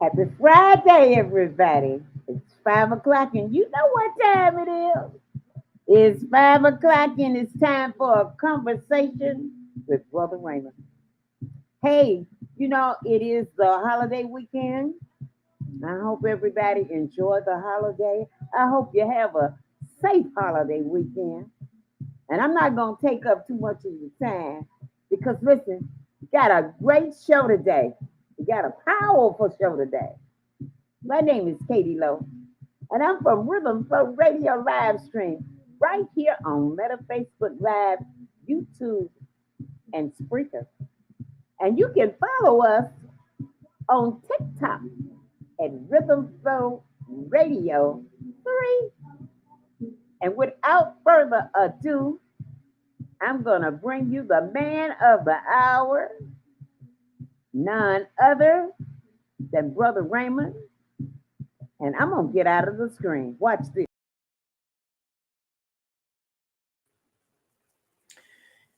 Happy Friday, everybody. It's 5 o'clock, and you know what time it is. It's 5 o'clock, and it's time for a conversation with Brother Raymond. Hey, it is the holiday weekend. I hope everybody enjoy the holiday. I hope you have a safe holiday weekend. And I'm not going to take up too much of your time because, listen, we got a great show today. We got a powerful show today. My name is Katie Lowe, and I'm from Rhythm Flow Radio live stream right here on Meta Facebook Live, YouTube, and Spreaker. And you can follow us on TikTok at Rhythm Flow Radio 3. And without further ado, I'm going to bring you the man of the hour, none other than Brother Raymond. And I'm going to get out of the screen. Watch this.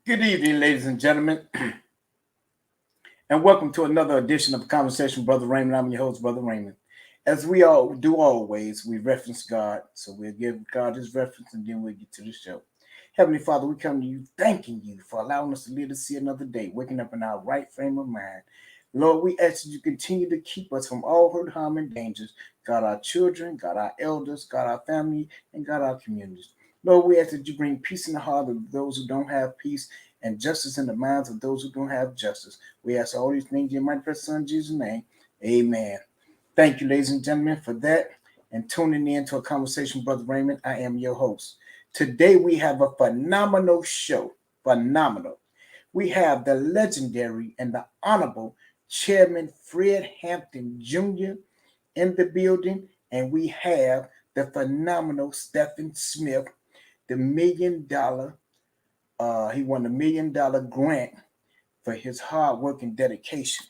Good evening, ladies and gentlemen, and welcome to another edition of Conversation with Brother Raymond. I'm your host, Brother Raymond. As we all do always, we reference God, so we'll give God his reference, and then we'll get to the show. Heavenly Father, we come to you thanking you for allowing us to live to see another day, waking up in our right frame of mind. Lord, we ask that you continue to keep us from all hurt, harm, and dangers. God, our children, God, our elders, God, our family, and God, our communities. Lord, we ask that you bring peace in the heart of those who don't have peace and justice in the minds of those who don't have justice. We ask all these things in your mighty precious Son, Jesus' name. Amen. Thank you, ladies and gentlemen, for that and tuning in to a conversation with Brother Raymond. I am your host. Today we have a phenomenal show. Phenomenal. We have the legendary and the honorable Chairman Fred Hampton Jr. in the building, and we have the phenomenal Stephen Smith, the $1 million. He won a $1 million grant for his hard work and dedication.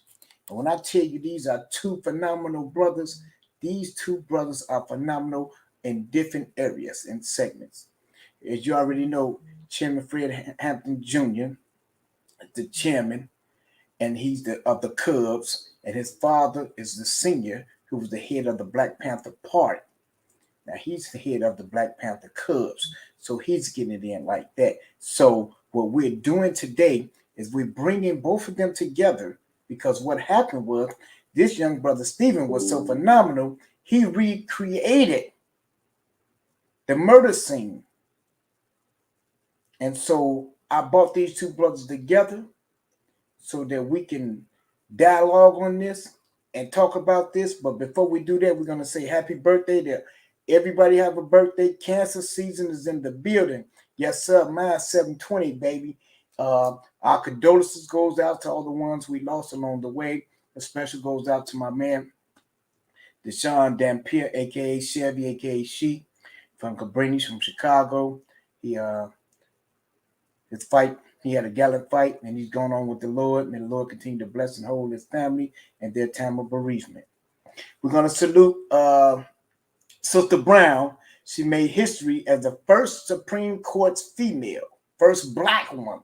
And when I tell you these are two phenomenal brothers, these two brothers are phenomenal in different areas and segments. As you already know, Chairman Fred Hampton Jr., the chairman, and he's of the Cubs, and his father is the senior, who was the head of the Black Panther Party. Now he's the head of the Black Panther Cubs, so he's getting it in like that. So what we're doing today is we're bringing both of them together because what happened was this young brother Stephen was so phenomenal, he recreated the murder scene. And so I brought these two brothers together so that we can dialogue on this and talk about this. But before we do that, we're going to say happy birthday to everybody. Have a birthday. Cancer season is in the building. Yes, sir. Mine's 720, baby. Our condolences goes out to all the ones we lost along the way. A special goes out to my man, Deshaun Dampier, a.k.a. Chevy, a.k.a. She, from Cabrini, from Chicago. His fight, he had a gallant fight, and he's going on with the Lord. May the Lord continue to bless and hold his family and their time of bereavement. We're going to salute Sister Brown. She made history as the first Supreme Court's female, first black woman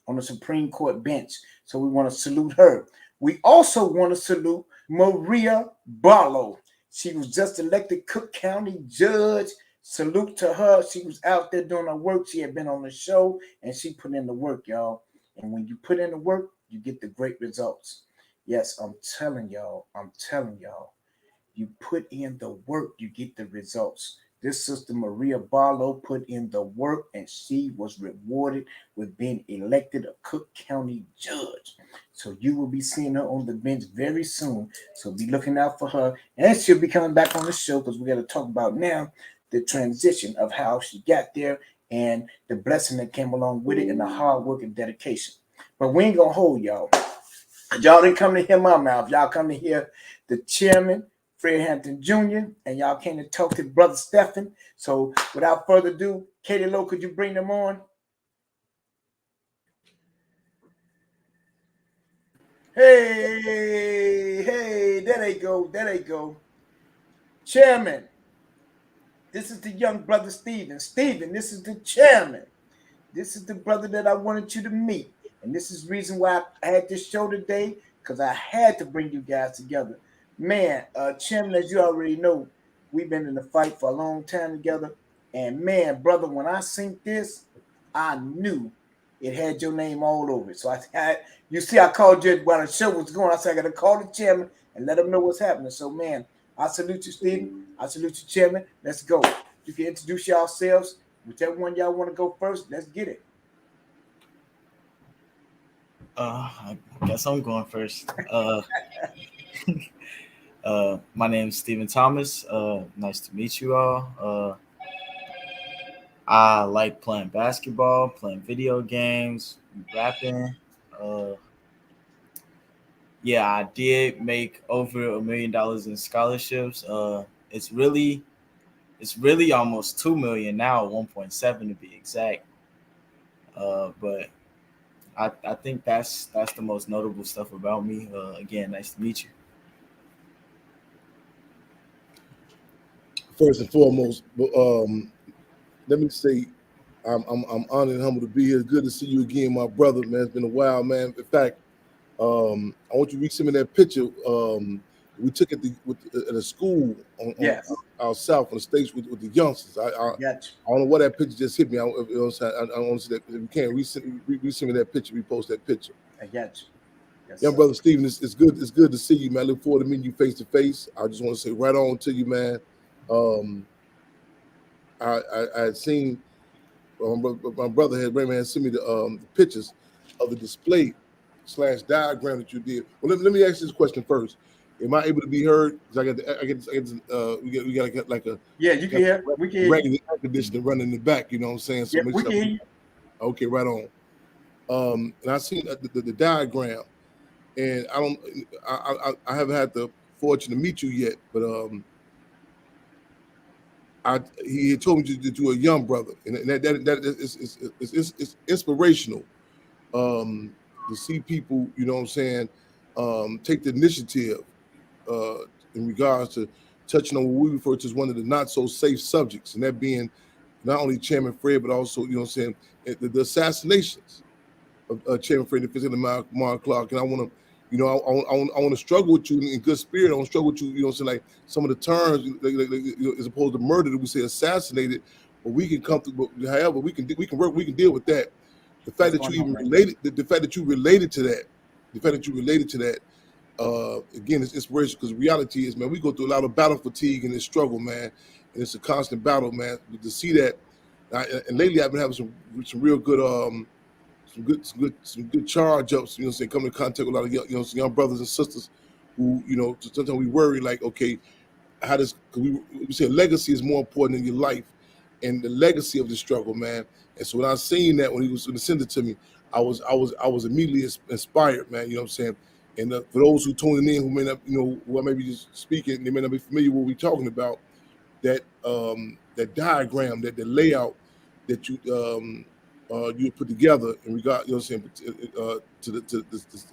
on the Supreme Court bench. So we want to salute her. We also want to salute Maria Barlow. She was just elected Cook County judge. Salute to her. She was out there doing her work. She had been on the show, and she put in the work, y'all. And when you put in the work, you get the great results. Yes, I'm telling y'all. You put in the work, you get the results. This sister Maria Barlow put in the work, and she was rewarded with being elected a Cook County judge. So you will be seeing her on the bench very soon. So be looking out for her, and she'll be coming back on the show because we got to talk about now the transition of how she got there and the blessing that came along with it and the hard work and dedication. But we ain't gonna hold y'all. Y'all didn't come to hear my mouth. Y'all come to hear the chairman, Fred Hampton Jr., and y'all came to talk to Brother Stephen. So without further ado, Katie Lowe, could you bring them on? Hey, there they go. Chairman, this is the young brother Stephen. Stephen, this is the chairman. This is the brother that I wanted you to meet. And this is the reason why I had this show today, because I had to bring you guys together. Man, Chairman, as you already know, we've been in the fight for a long time together. And man, brother, when I seen this, I knew it had your name all over it. So you see, I called you while the show was going. I said I got to call the chairman and let him know what's happening. So man, I salute you, Stephen. I salute you, Chairman. Let's go. You can introduce yourselves. Whichever one y'all want to go first, let's get it. I guess I'm going first. My name is Stephen Thomas. Nice to meet you all. I like playing basketball, playing video games, rapping. Uh, yeah, I did make over $1 million in scholarships. It's really almost 2 million now, 1.7 to be exact. But I think that's the most notable stuff about me. Again, nice to meet you. First and foremost, let me say I'm honored and humbled to be here. It's good to see you again, my brother, man. It's been a while, man. In fact, I want you to resend me that picture we took at a school Yes, out south on the stage with the youngsters. got I don't know what that picture just hit me. I want to see that. If you can't resend me that picture, repost that picture. I got you. Yes, Young sir. brother Stephen, it's good. It's good to see you, man. I look forward to meeting you face to face. I just want to say right on to you, man. Um, I had seen my brother Raymond had sent me the pictures of the display slash diagram that you did. Well, let me ask this question first. Am I able to be heard? Because we got like a Yeah, you can hear. We can hear you. regular air conditioner running in the back. You know what I'm saying? So Yeah, make we sure. can hear you. Okay, right on. And I seen the diagram, and I haven't had the fortune to meet you yet, but he had told me that you were a young brother, and that is inspirational to see people, you know what I'm saying, take the initiative uh, in regards to touching on what we refer to as one of the not so safe subjects, and that being not only Chairman Fred, but also, you know what I'm saying, the assassinations of Chairman Fred, the President Mark Clark. And I want to, I want to struggle with you in good spirit. I want to struggle with you, you know what I'm saying, like some of the terms, as opposed to murder that we say assassinated, but we can come through, but however, we can deal with that. The fact What's that you going on, even man? related, the fact that you related to that, the fact that you related to that, again, it's inspirational because reality is, man, we go through a lot of battle fatigue and this struggle, man, and it's a constant battle, man. But to see that, and lately I've been having some real good some good charge ups, you know, saying coming in contact with a lot of young brothers and sisters who, you know, sometimes we worry like, okay, how does, cause we say legacy is more important than your life and the legacy of the struggle, man. And so when I seen that when he was going to send it to me, I was immediately inspired, man. You know what I'm saying? And for those who tuning in who may not, you know, who I may be just speaking, they may not be familiar with what we're talking about. That diagram, that the layout that you put together in regard, you know what I'm saying, to this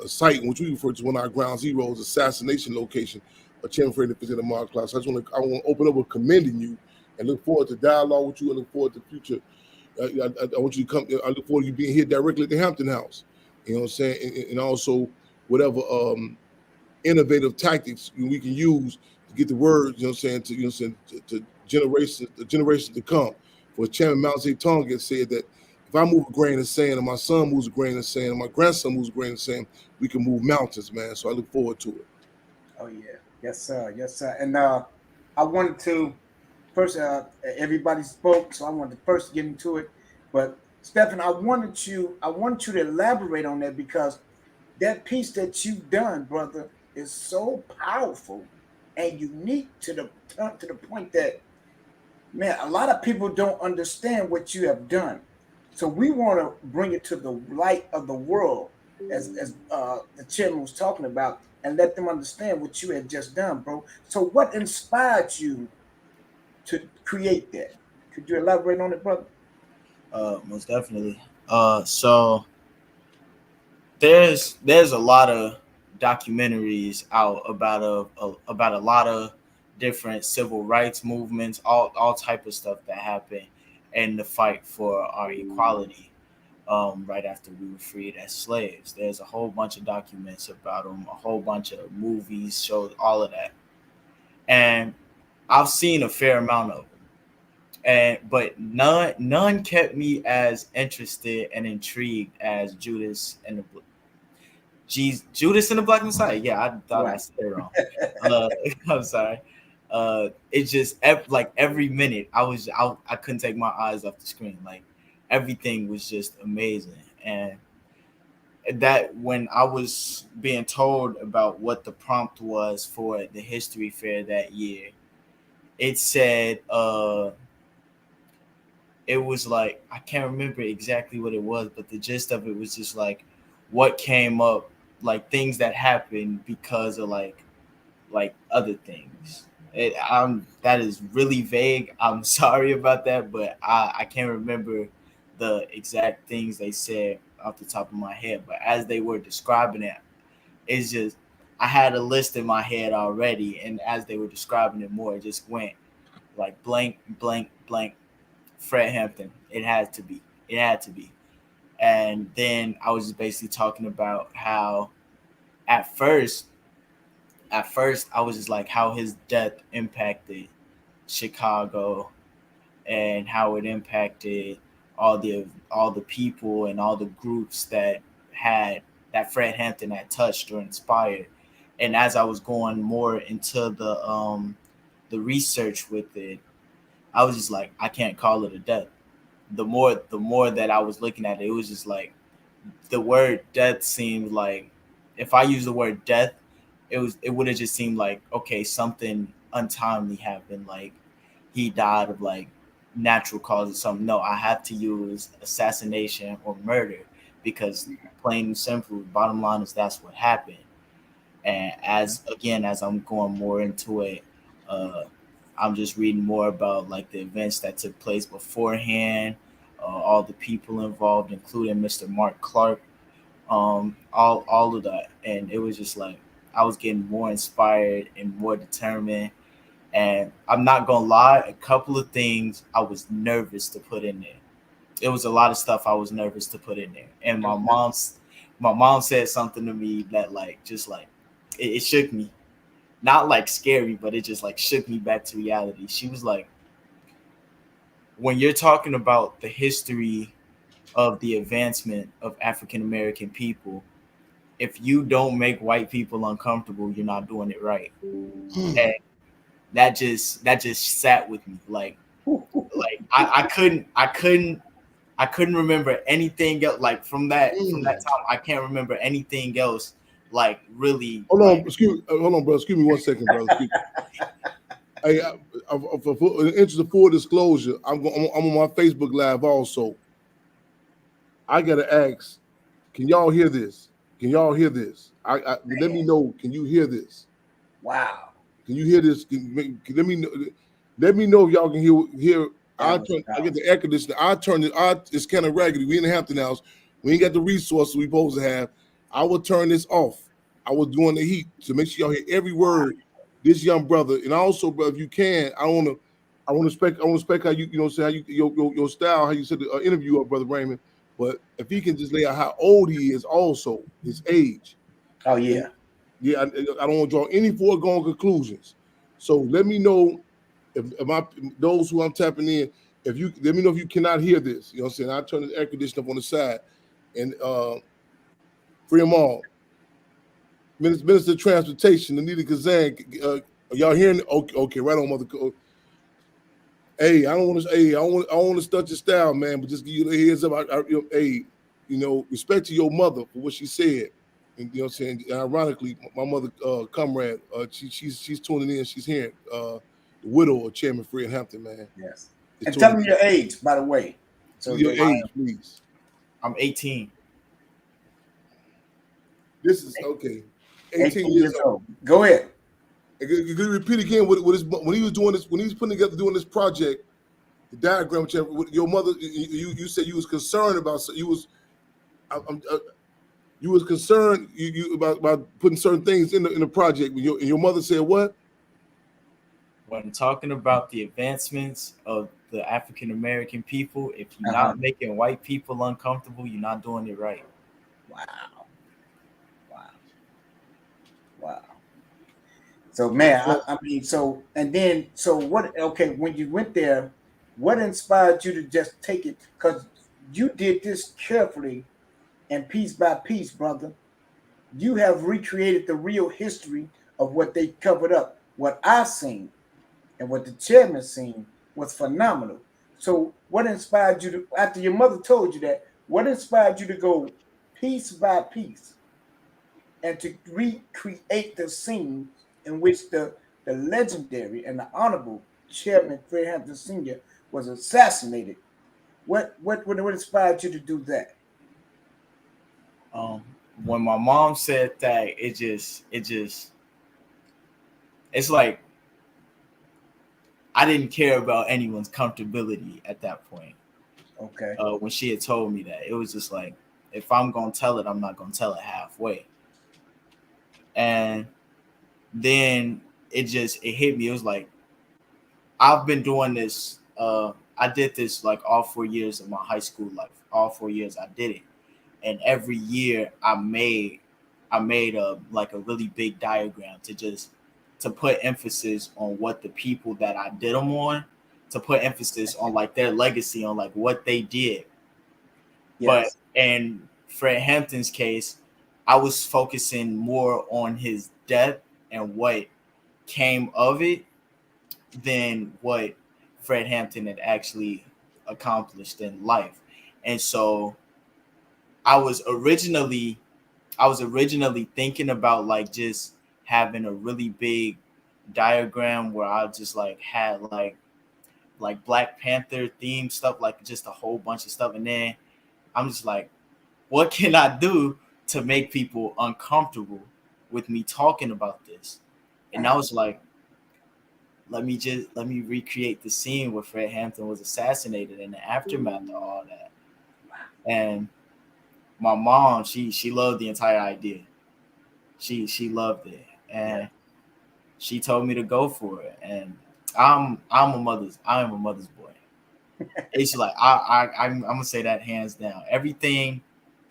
a site in which we refer to one of our ground zeros, assassination location, a Chairman Fred the Mark Class. I want to open up with commending you and look forward to dialogue with you and look forward to future. I want you to come. I look forward to you being here directly at the Hampton House. You know what I'm saying, and also whatever innovative tactics we can use to get the word, you know what I'm saying, to, you know what I'm saying, to generations to come. For Chairman Mao Zedong had said that if I move a grain of sand and my son moves a grain of sand and my grandson moves a grain of sand, we can move mountains, man. So I look forward to it. Oh yeah, yes sir, yes sir. And I wanted to first. Everybody spoke, so I wanted to first get into it. But Stephen, I want you to elaborate on that because that piece that you've done, brother, is so powerful and unique to the point that man, a lot of people don't understand what you have done. So we want to bring it to the light of the world, as the chairman was talking about, and let them understand what you had just done, bro. So what inspired you to create that? Could you elaborate on it, brother? Most definitely. So there's a lot of documentaries out about a lot of different civil rights movements, all type of stuff that happened in the fight for our equality. right after we were freed as slaves. There's a whole bunch of documents about him, a whole bunch of movies, shows, all of that. And I've seen a fair amount of them, but none kept me as interested and intrigued as Judas and the Black Messiah. Yeah, I thought I said it wrong. I'm sorry. It just like every minute I couldn't take my eyes off the screen. Like everything was just amazing. And that when I was being told about what the prompt was for the history fair that year, it said it was like, I can't remember exactly what it was, but the gist of it was just like what came up, like things that happened because of like other things. That is really vague. I'm sorry about that, but I can't remember the exact things they said off the top of my head. But as they were describing it, it's just I had a list in my head already, and as they were describing it more, it just went like blank, blank, blank. Fred Hampton. It had to be. It had to be. And then I was just basically talking about how at first I was just like how his death impacted Chicago and how it impacted all the people and all the groups that Fred Hampton had touched or inspired. And as I was going more into the research with it, I was just like, I can't call it a death. The more that I was looking at it, it was just like the word death seemed like, if I use the word death, it would have just seemed like, okay, something untimely happened, like he died of like natural causes or something. No, I have to use assassination or murder because plain and simple, bottom line is that's what happened. And as I'm going more into it, I'm just reading more about like the events that took place beforehand, all the people involved, including Mr. Mark Clark, all of that, and it was just like I was getting more inspired and more determined. And I'm not gonna lie, a couple of things I was nervous to put in there. It was a lot of stuff I was nervous to put in there, and my mom said something to me that like just like it shook me, not like scary, but it just like shook me back to reality. She was like, when you're talking about the history of the advancement of African American people, if you don't make white people uncomfortable, you're not doing it right. And that just sat with me. Like I couldn't remember anything else. Like from that time, I can't remember anything else. Like really. Hold like, on, hold on, bro. Excuse me 1 second, brother. Hey, in the interest of full disclosure, I'm on my Facebook Live also. I gotta ask, can y'all hear this? Can y'all hear this? Let me know. Can you hear this? Wow. Can you hear this? Let me know. Let me know if y'all can hear. I get the air conditioner. I turn it. It's kind of raggedy. We in the Hampton house. We ain't got the resources we supposed to have. I will turn this off. I was doing the heat to make sure y'all hear every word. This young brother, and also, bro, if you can, I want to respect how you say how you your style, how you said the interview of Brother Raymond. But if he can just lay out how old he is, also his age. Oh yeah. Yeah, I don't want to draw any foregone conclusions. So let me know if those who I'm tapping in, if you let me know if you cannot hear this. You know what I'm saying? I turn the air conditioner up on the side and free them all. Minister of Transportation, Anita Kazan, y'all hearing? Okay, right on, mother. Hey, I don't want to stunt your style, man, but just give you a heads up. Respect to your mother for what she said. And you know what I'm saying? And ironically, my mother, comrade, she's tuning in. She's hearing the widow of Chairman Fred Hampton, man. Yes. And tell me your age, by the way. So your age, please. I'm 18. This is okay. 18 years old. Go ahead. Could you repeat again what when he was doing this, when he was putting together doing this project, the diagram, your mother, you said you was concerned about, you was concerned about putting certain things in the project. And your mother said what? When talking about the advancements of the African American people, if you're not making white people uncomfortable, you're not doing it right. Wow. Wow. So man, I mean, so and then so what? Okay, when you went there, what inspired you to just take it? Because you did this carefully and piece by piece, brother. You have recreated the real history of what they covered up. What I seen and what the chairman seen was phenomenal. So what inspired you to, after your mother told you that, what inspired you to go piece by piece and to recreate the scene in which the legendary and the honorable Chairman Fred Hampton Sr. was assassinated? What inspired you to do that? When my mom said that, it's like I didn't care about anyone's comfortability at that point. Okay. When she had told me that, it was just like, if I'm gonna tell it, I'm not gonna tell it halfway. And then it hit me. It was like, I've been doing this. I did this like all 4 years of my high school life. All 4 years I did it, and every year I made a like a really big diagram to put emphasis on what the people that I did them on, to put emphasis on like their legacy, on like what they did. Yes. But in Fred Hampton's case, I was focusing more on his death and what came of it than what Fred Hampton had actually accomplished in life. And so I was originally thinking about like just having a really big diagram where I just like had like Black Panther themed stuff, like just a whole bunch of stuff. And then I'm just like, what can I do to make people uncomfortable with me talking about this? And I was like, let me recreate the scene where Fred Hampton was assassinated in the aftermath of all that. And my mom, she loved the entire idea. She loved it, and she told me to go for it. And I am a mother's boy. It's like I'm gonna say that hands down. Everything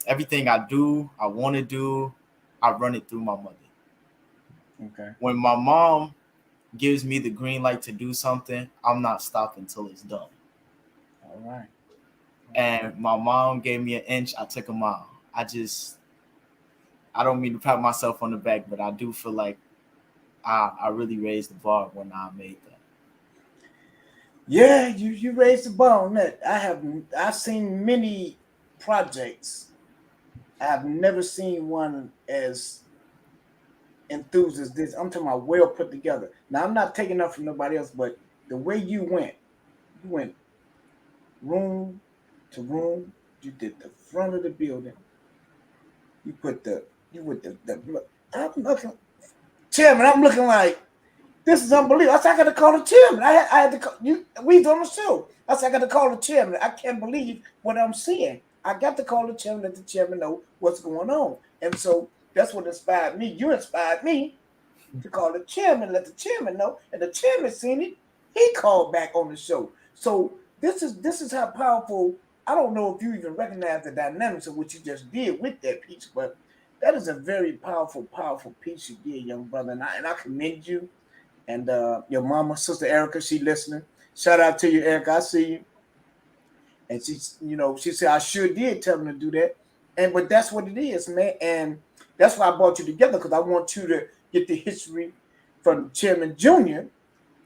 I do, I want to do, I run it through my mother. Okay. When my mom gives me the green light to do something, I'm not stopping until it's done. All right. And my mom gave me an inch, I took a mile. I don't mean to pat myself on the back, but I do feel like I really raised the bar when I made that. Yeah, you raised the bar on that. I've seen many projects. I've never seen one as enthused as this. I'm talking about well put together. Now I'm not taking up from nobody else, but the way you went room to room. You did the front of the building. You put the I'm looking, Chairman. I'm looking like this is unbelievable. I said I got to call the chairman. I had to call you. We was on the show. I said I got to call the chairman. I can't believe what I'm seeing. I got to call the chairman, let the chairman know what's going on. And so that's what inspired me. You inspired me to call the chairman, let the chairman know. And the chairman seen it. He called back on the show. So this is how powerful. I don't know if you even recognize the dynamics of what you just did with that piece, but that is a very powerful piece you did, young brother. And I commend you. And your mama, Sister Erica, she listening. Shout out to you, Erica. I see you. And she said I sure did tell them to do that. But that's what it is, man. And that's why I brought you together, because I want you to get the history from Chairman Jr.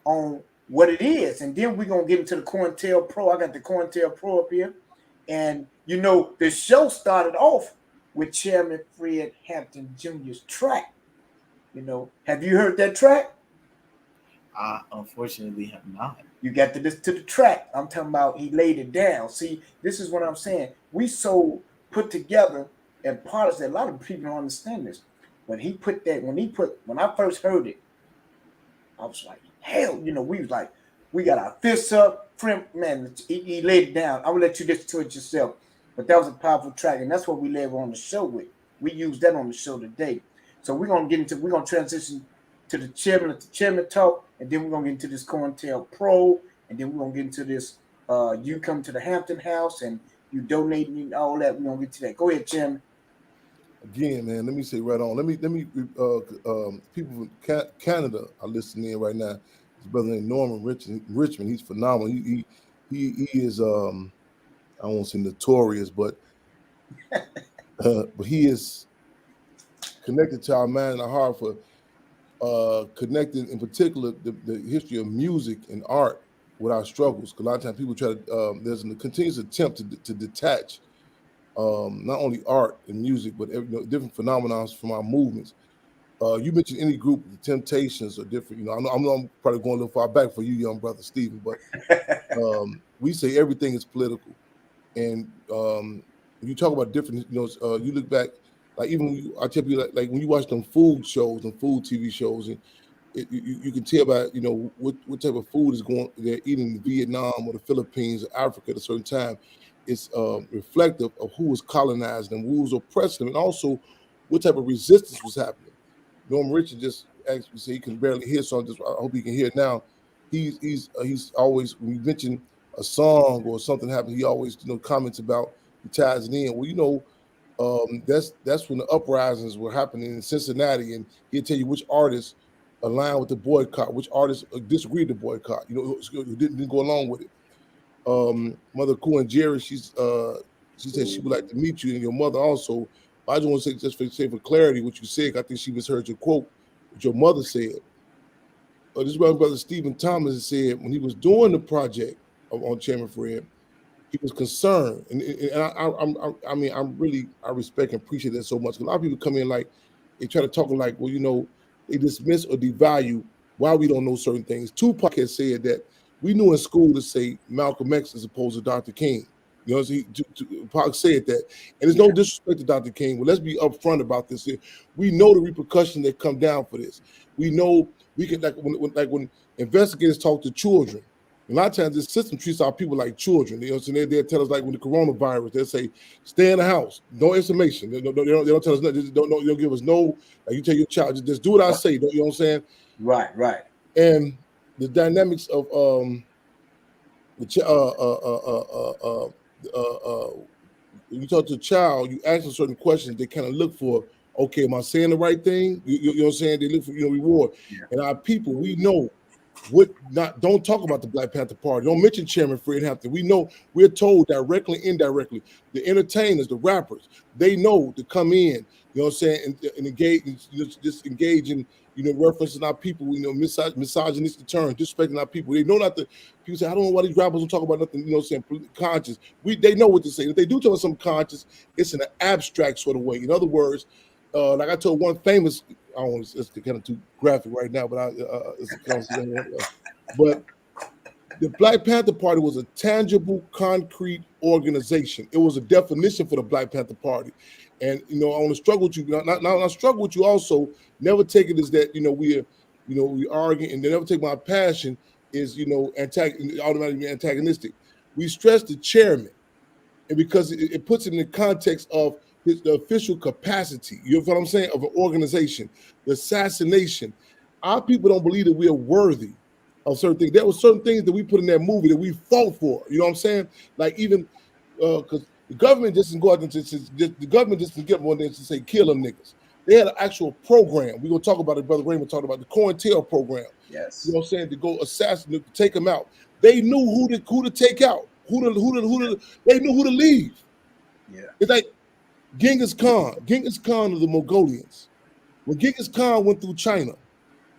on what it is. And then we're gonna get into the COINTELPRO. I got the COINTELPRO up here. And the show started off with Chairman Fred Hampton Jr.'s track. Have you heard that track? I unfortunately have not. You got to listen to the track. I'm talking about he laid it down. See, this is what I'm saying. We so put together and parts that a lot of people don't understand this. When I first heard it, I was like, hell, we was like, we got our fists up. Friend, man, he laid it down. I will let you listen to it yourself. But that was a powerful track, and that's what we live on the show with. We use that on the show today. So we're gonna transition to the chairman talk, and then we're gonna get into this COINTELPRO, and then we're gonna get into this you come to the Hampton house and you donating and all that. We're gonna get to that. Go ahead, Chairman. Again, man, let me say right on. Let me people from Canada are listening in right now. His brother named Norman Richmond. He's phenomenal. He is I won't say notorious, but he is connected to our mind and our heart for connecting, in particular, the history of music and art with our struggles. Because a lot of times people try to there's a continuous attempt to detach not only art and music, but different phenomena from our movements. You mentioned any group, the Temptations are different. You know, I'm probably going a little far back for you, young brother Stephen, but we say everything is political. And when you talk about different, you look back, like even when I tell you, like when you watch them food shows and food TV shows, and you can tell by what type of food is they're eating in Vietnam or the Philippines or Africa at a certain time. It's reflective of who was colonizing them, who was oppressing them, and also what type of resistance was happening. Norman Richard just actually say he can barely hear, so I hope he can hear it now. He's always, when you mention a song or something happened, he always comments about, he ties it in. Well, that's when the uprisings were happening in Cincinnati, and he'll tell you which artists aligned with the boycott, which artists disagreed with the boycott, who didn't go along with it. Mother Koo and Jerry, she said she would like to meet you and your mother also. I just want to say, just for clarity, what you said, I think she misheard your quote, what your mother said. This is what Brother Stephen Thomas said when he was doing the project on Chairman Fred. He was concerned, and I respect and appreciate that so much. A lot of people come in like they try to talk like, well, they dismiss or devalue why we don't know certain things. Tupac has said that we knew in school to say Malcolm X as opposed to Dr. King. Tupac said that, and there's no disrespect to Dr. King. But let's be upfront about this. We know the repercussions that come down for this. We know we can when investigators talk to children. A lot of times, this system treats our people like children. They'll tell us, like, when the coronavirus, they'll say, stay in the house, no information. They don't tell us nothing. They don't give us no, like, you tell your child, just do what I say. You know what I'm saying? Right. And the dynamics of when you talk to a child, you ask them certain questions, they kind of look for, okay, am I saying the right thing? You know what I'm saying? They look for reward. Yeah. And our people, we know. Don't talk about the Black Panther Party. Don't mention Chairman Fred Hampton. We know, we're told directly, indirectly, the entertainers, the rappers, they know to come in, you know what I'm saying, and engage, just engage in, referencing our people, misogynistic terms, disrespecting our people. They know not to, people say, I don't know why these rappers don't talk about nothing, conscious. They know what to say. If they do tell us something conscious, it's in an abstract sort of way. In other words, like I told one famous, I don't want to, it's kind of too graphic right now, but but the Black Panther Party was a tangible, concrete organization. It was a definition for the Black Panther Party. And, I want to struggle with you. Now I struggle with you also. Never take it as that, we argue, and never take my passion is, automatically antagonistic. We stress the chairman, and because it puts it in the context of the official capacity, you know what I'm saying, of an organization, the assassination. Our people don't believe that we are worthy of certain things. There were certain things that we put in that movie that we fought for. You know what I'm saying? Like even because the government just didn't go out and the government just didn't get one day to say kill them niggas. They had an actual program. We're gonna talk about it. Brother Raymond talked about the COINTEL program. Yes. You know what I'm saying? To go assassinate, to take them out. They knew who to take out, they knew who to leave. Yeah. It's like Genghis Khan of the Mongolians. When Genghis Khan went through China,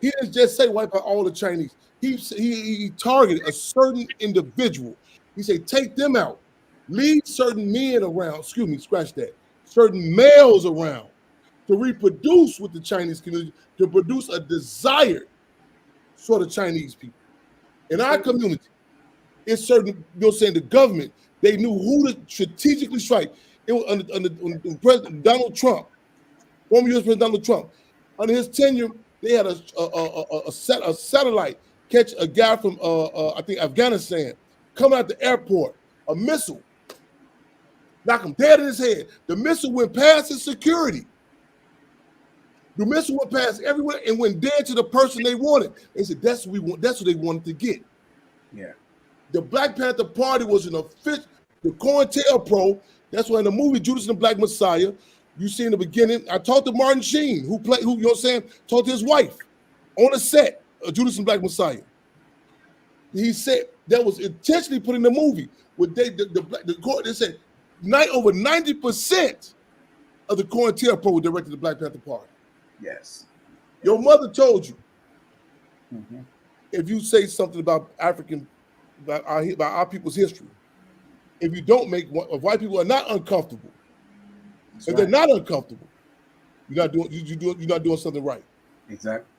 he didn't just say wipe out all the Chinese. He targeted a certain individual. He said, take them out. Leave certain men around, certain males around to reproduce with the Chinese community, to produce a desired sort of Chinese people. In our community, it's certain, the government, they knew who to strategically strike. It was under President Donald Trump, former U.S. President Donald Trump. Under his tenure, they had a satellite catch a guy from I think Afghanistan coming out the airport, a missile, knock him dead in his head. The missile went past his security. The missile went past everywhere and went dead to the person they wanted. They said that's what we want. That's what they wanted to get. Yeah. The Black Panther Party was an official, the COINTELPRO. That's why in the movie Judas and the Black Messiah, you see in the beginning, I talked to Martin Sheen, who you know what I'm saying, talked to his wife on the set of Judas and the Black Messiah. He said that was intentionally put in the movie. They said over 90% of the COINTELPRO were directed to the Black Panther Party. Yes. Your mother told you, Mm-hmm. if you say something about our people's history, if you don't if white people are not uncomfortable, That's if right. they're not uncomfortable, you're not doing something right. Exactly.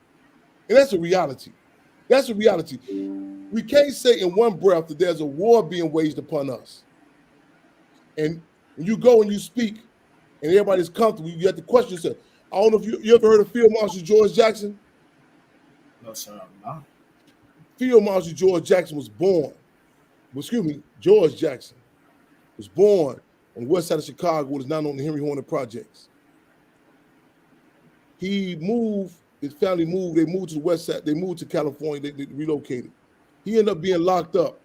And that's a reality. That's a reality. We can't say in one breath that there's a war being waged upon us. And when you go and you speak and everybody's comfortable, you have to question yourself. I don't know if you ever heard of Field Marshal George Jackson? No, sir, I'm not. Field Marshal George Jackson was born. George Jackson was born on the west side of Chicago, what is now known as the Henry Horner Projects. He moved, his family moved, they moved to the west side, they moved to California, they relocated. He ended up being locked up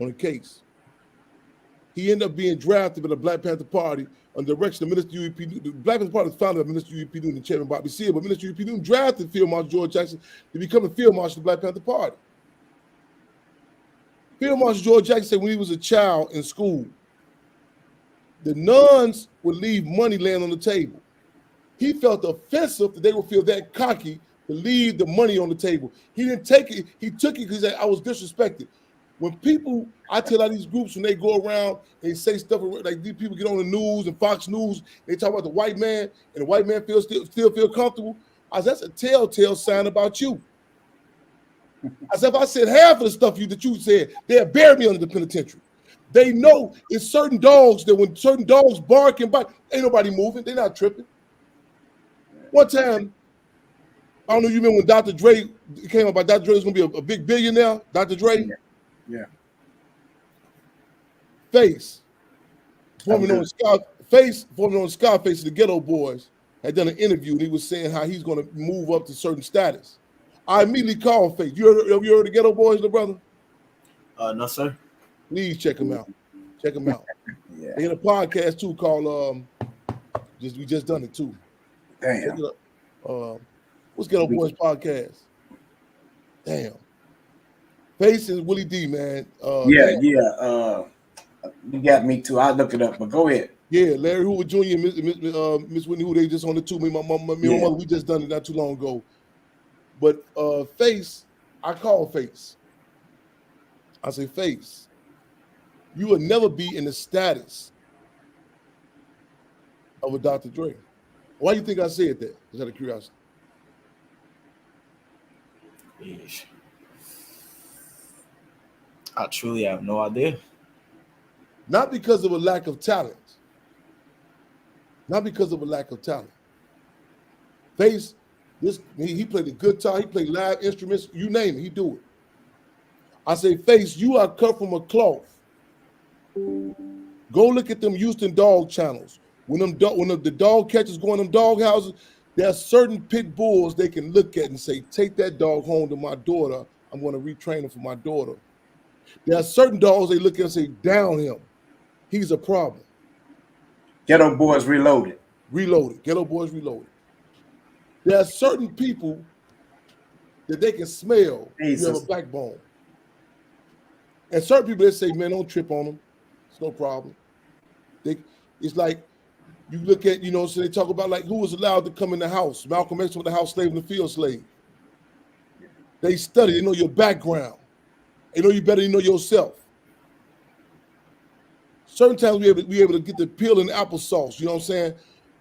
on a case. He ended up being drafted by the Black Panther Party under the direction of Minister U.E.P. Newton. The Black Panther Party was founded by Minister U.E.P. Newton and Chairman Bobby Seale, but Minister U.E.P. Newton drafted Field Marshal George Jackson to become the Field Marshal of the Black Panther Party. Field Marshal George Jackson said when he was a child in school, the nuns would leave money laying on the table. He felt offensive that they would feel that cocky to leave the money on the table. He didn't take it. He took it because he said, I was disrespected. When people, I tell all these groups when they go around and say stuff like these people get on the news and Fox News, they talk about the white man and the white man still feel comfortable. I said, that's a telltale sign about you. I said, if I said half of the stuff that you said, they'll bury me under the penitentiary. They know it's certain dogs that when certain dogs bark and bite, ain't nobody moving. They're not tripping. One time, I don't know if you remember when Dr. Dre came up, Dr. Dre was going to be a big billionaire, Dr. Dre. Yeah. Face, formerly known as Scarface of the Ghetto Boys, had done an interview and he was saying how he's going to move up to certain status. I immediately called Face. Have you heard of the Ghetto Boys, little brother? No, sir. Please check them out. Check them out. Yeah. They had a podcast too called we just done it too. Damn. Check it up. What's Ghetto Boys podcast? Damn. Face and Willie D, man. You got me too. I'll look it up, but go ahead. Yeah, Larry Hoover Jr. and Miss Whitney, who they just on the two. Me and my mother, we just done it not too long ago. But Face, I call Face. I say, Face, you will never be in the status of a Dr. Dre. Why do you think I said that? Just out of curiosity. Yeesh. I truly have no idea. Not because of a lack of talent. Not because of a lack of talent. Face, he played the guitar, he played live instruments, you name it, he do it. I say, Face, you are cut from a cloth. Go look at them Houston dog channels. When the dog catchers go in them dog houses, there are certain pit bulls they can look at and say, take that dog home to my daughter. I'm going to retrain him for my daughter. There are certain dogs they look at and say, down him. He's a problem. Ghetto Boys Reloaded. Ghetto Boys Reloaded. There are certain people that they can smell you have a backbone. And certain people that say, man, don't trip on them. It's no problem. It's like you look at, so they talk about like who was allowed to come in the house. Malcolm X was the house slave and the field slave. They study, they know your background. They know you better than you know yourself. Certain times we able to get the peel and the applesauce, you know what I'm saying?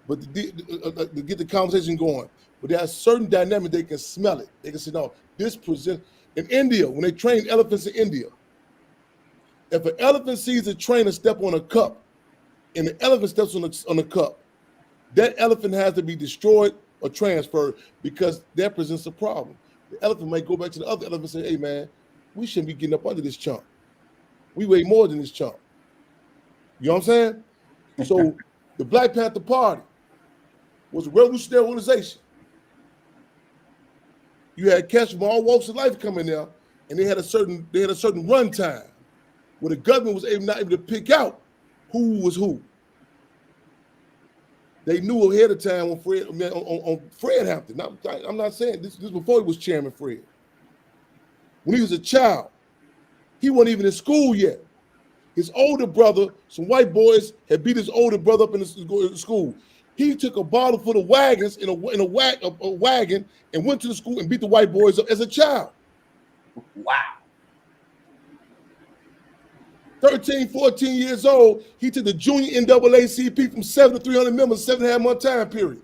But to get the conversation going. But there are certain dynamics, they can smell it. They can say, no, this presents. In India, when they train elephants in India, if an elephant sees a trainer step on a cup and the elephant steps on the cup, that elephant has to be destroyed or transferred because that presents a problem. The elephant might go back to the other elephant and say, hey, man, we shouldn't be getting up under this chump. We weigh more than this chump. You know what I'm saying? So the Black Panther Party was a revolutionary organization. You had cats from all walks of life coming there and they had a certain run time where the government was not able to pick out who was who. They knew ahead of time on Fred Hampton. I'm not saying this before he was Chairman Fred. When he was a child, he wasn't even in school yet. His older brother, some white boys had beat his older brother up in the school. He took a bottle full of wagons in a wagon and went to the school and beat the white boys up as a child. Wow. 13, 14 years old, he took the junior NAACP from 7 to 300 members, 7.5 month time period.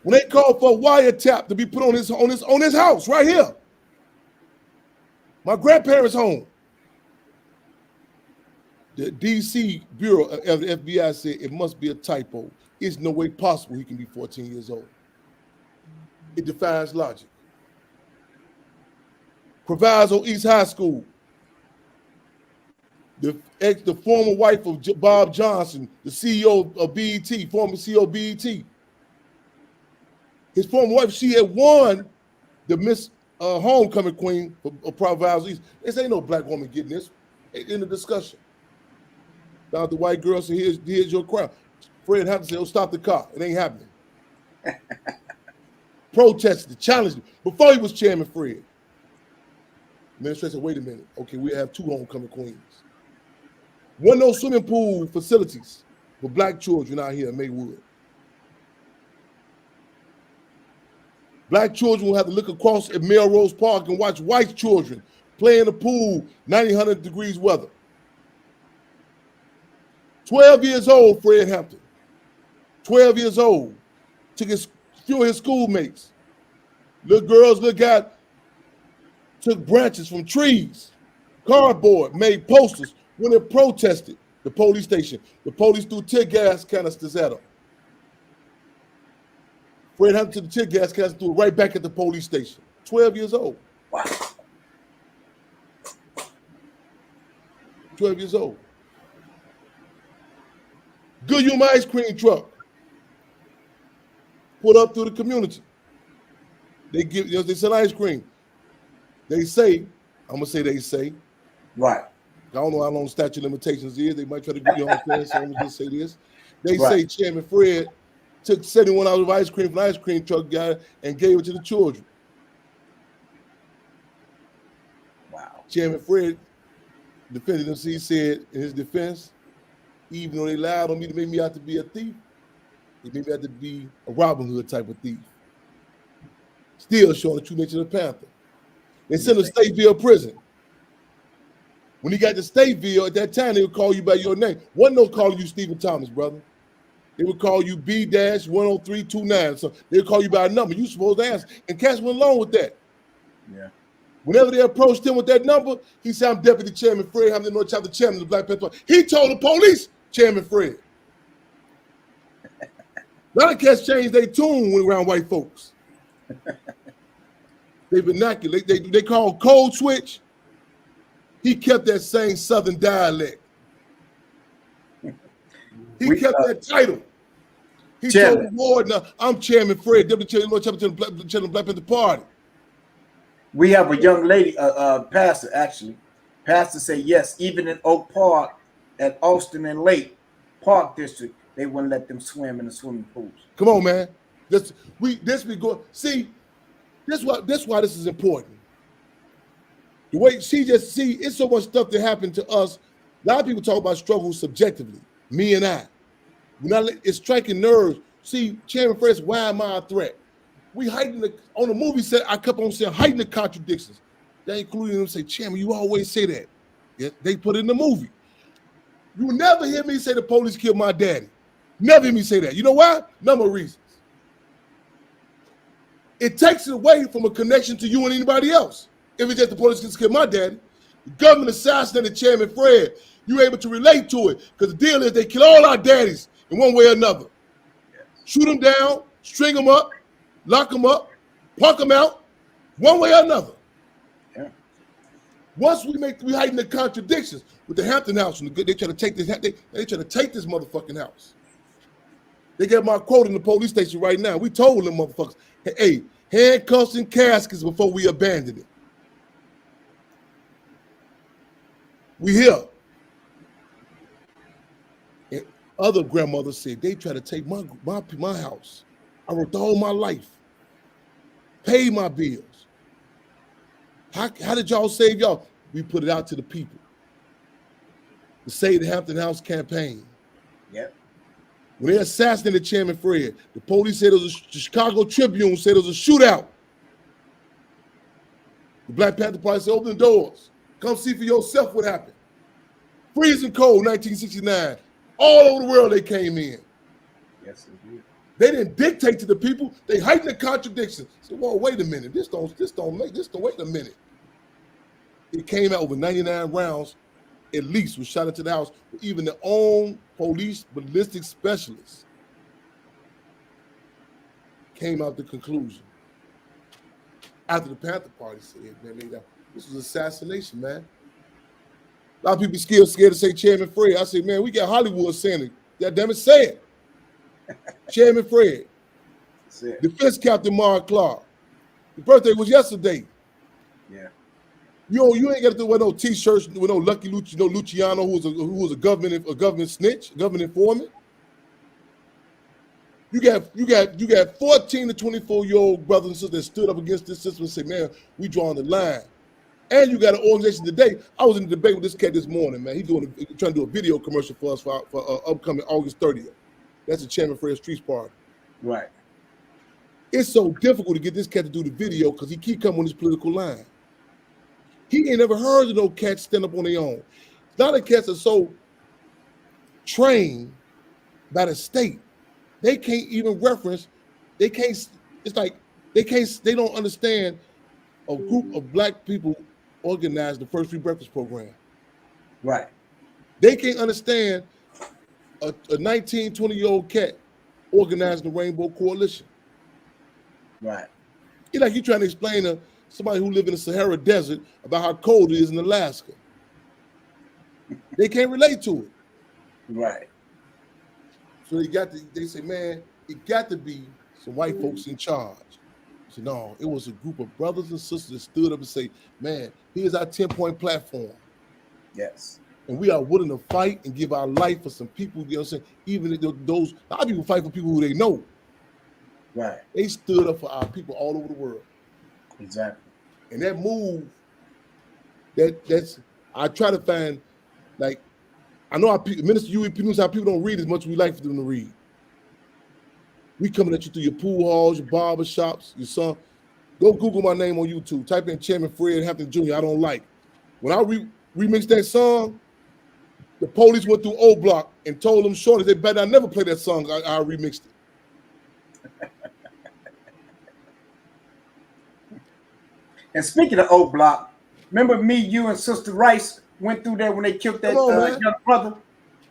When they called for a wiretap to be put on his house right here, my grandparents' home, the DC Bureau of the FBI said it must be a typo. There's no way possible he can be 14 years old. It defies logic. Proviso East High School. The former wife of Bob Johnson, the CEO of BET, former CEO of BET. His former wife, she had won the Miss Homecoming Queen of Proviso East. This ain't no black woman getting this. In the discussion. Now the white girl said, here's your crown. Fred Hampton said, oh, stop the car. It ain't happening. Protested, challenged him before he was Chairman Fred. Administration said, wait a minute. Okay, we have 2 homecoming queens. One no swimming pool facilities for black children out here in Maywood. Black children will have to look across at Melrose Park and watch white children play in the pool, 100 degrees weather. 12 years old, Fred Hampton. 12 years old. Took a few of his schoolmates. Little girls, little guys, took branches from trees, cardboard, made posters when they protested the police station. The police threw tear gas canisters at them. Fred Hampton took the tear gas canister, threw it right back at the police station. 12 years old. Wow. 12 years old. Goodyear ice cream truck pulled up through the community. They sell ice cream. They say, I'm gonna say they say. Right. I don't know how long statute of limitations is. They might try to get you on there, so I'm gonna just say this. They Right. say Chairman Fred took 71 ounces of ice cream from the ice cream truck guy and gave it to the children. Wow. Chairman Fred defended him. He said in his defense, even though they lied on me to make me out to be a thief, they made me out to be a Robin Hood type of thief. Still showing the true nature of the Panther. They sent him to Stateville prison. When he got to Stateville, at that time, they would call you by your name. Wasn't no calling you Stephen Thomas, brother. They would call you B-10329. So they would call you by a number. You supposed to answer. And Cass went along with that. Yeah. Whenever they approached him with that number, he said, I'm Deputy Chairman Fred Hampton, North Chapter Chairman of the Black Panther Party. He told the police, Chairman Fred. A lot of cats changed their tune when around white folks. They vernacular. They call code switch. He kept that same Southern dialect. He kept that title. He told the warden, I'm Chairman Fred, Deputy Chairman, Lord Chapter of the Black Panther Party. We have a young lady, pastor actually. Pastor say yes, even in Oak Park at Austin and Lake Park District, they wouldn't let them swim in the swimming pools. Come on, man. This we go. See, this why this is important. The way it's so much stuff that happened to us. A lot of people talk about struggles subjectively. Me and I. It's striking nerves. See, Chairman Fred, why am I a threat? We heighten on the movie set. I kept on saying heighten the contradictions. They including them say, Chairman, you always say that. Yeah, they put it in the movie. You will never hear me say the police killed my daddy. Never hear me say that. You know why? Number of reasons. It takes it away from a connection to you and anybody else. If it's just the police killed my daddy, the government assassinated Chairman Fred, you're able to relate to it because the deal is they kill all our daddies in one way or another. Yes. Shoot them down, string them up, lock them up, punk them out, one way or another. Yeah. Once we heighten the contradictions with the Hampton house, they try to take this. They try to take this motherfucking house. They got my quote in the police station right now. We told them motherfuckers, hey, handcuffs and caskets before we abandon it. We here. And other grandmothers said they tried to take my house. I worked all my life, paid my bills. How did y'all save y'all? We put it out to the people. The Save the Hampton House campaign. Yep. When they assassinated Chairman Fred, the police said the Chicago Tribune said it was a shootout. The Black Panther Party said, open the doors. Come see for yourself what happened. Freezing cold, 1969. All over the world they came in. Yes, indeed. They didn't dictate to the people. They heightened the contradiction. So, well, wait a minute. Wait a minute. It came out over 99 rounds, at least, was shot into the house. Even their own police ballistic specialists came out the conclusion. After the Panther Party said, man, this was assassination, man. A lot of people scared to say Chairman Fred. I said, man, we got Hollywood saying it. God damn it, say it. Chairman Fred. Defense Captain Mark Clark. His birthday was yesterday. Yeah. You ain't got to wear no t-shirts with no Lucky Luciano, who was a government snitch, a government informant. You got 14 to 24-year-old brothers and sisters that stood up against this system and said, man, we drawing the line. And you got an organization today. I was in a debate with this cat this morning, man. He's trying to do a video commercial for us for upcoming August 30th. That's the Chairman Fred Streets Party. Right. It's so difficult to get this cat to do the video because he keep coming on his political line. He ain't never heard of no cats stand up on their own. A lot of cats are so trained by the state, they can't even reference, they don't understand a group of black people organized the first free breakfast program. Right. They can't understand a 19, 20-year-old cat organizing the Rainbow Coalition. Right. It's like you trying to explain to somebody who lives in the Sahara Desert about how cold it is in Alaska. They can't relate to it. Right. So they say, man, it got to be some white folks in charge. So no, it was a group of brothers and sisters that stood up and say, man, here's our 10-point platform. Yes. And we are willing to fight and give our life for some people, you know what I'm saying? Even if those, a lot of people fight for people who they know. Right. They stood up for our people all over the world. Exactly. And that move, that's, I try to find, like, I know Minister Huey knows how people don't read as much as we like for them to read. We coming at you through your pool halls, your barber shops, your son. Go Google my name on YouTube. Type in Chairman Fred Hampton Jr. I don't like. When I remixed that song, the police went through O Block and told them shorty they better never play that song. I remixed it. And speaking of O Block, remember me, you, and Sister Rice went through there when they killed that young brother?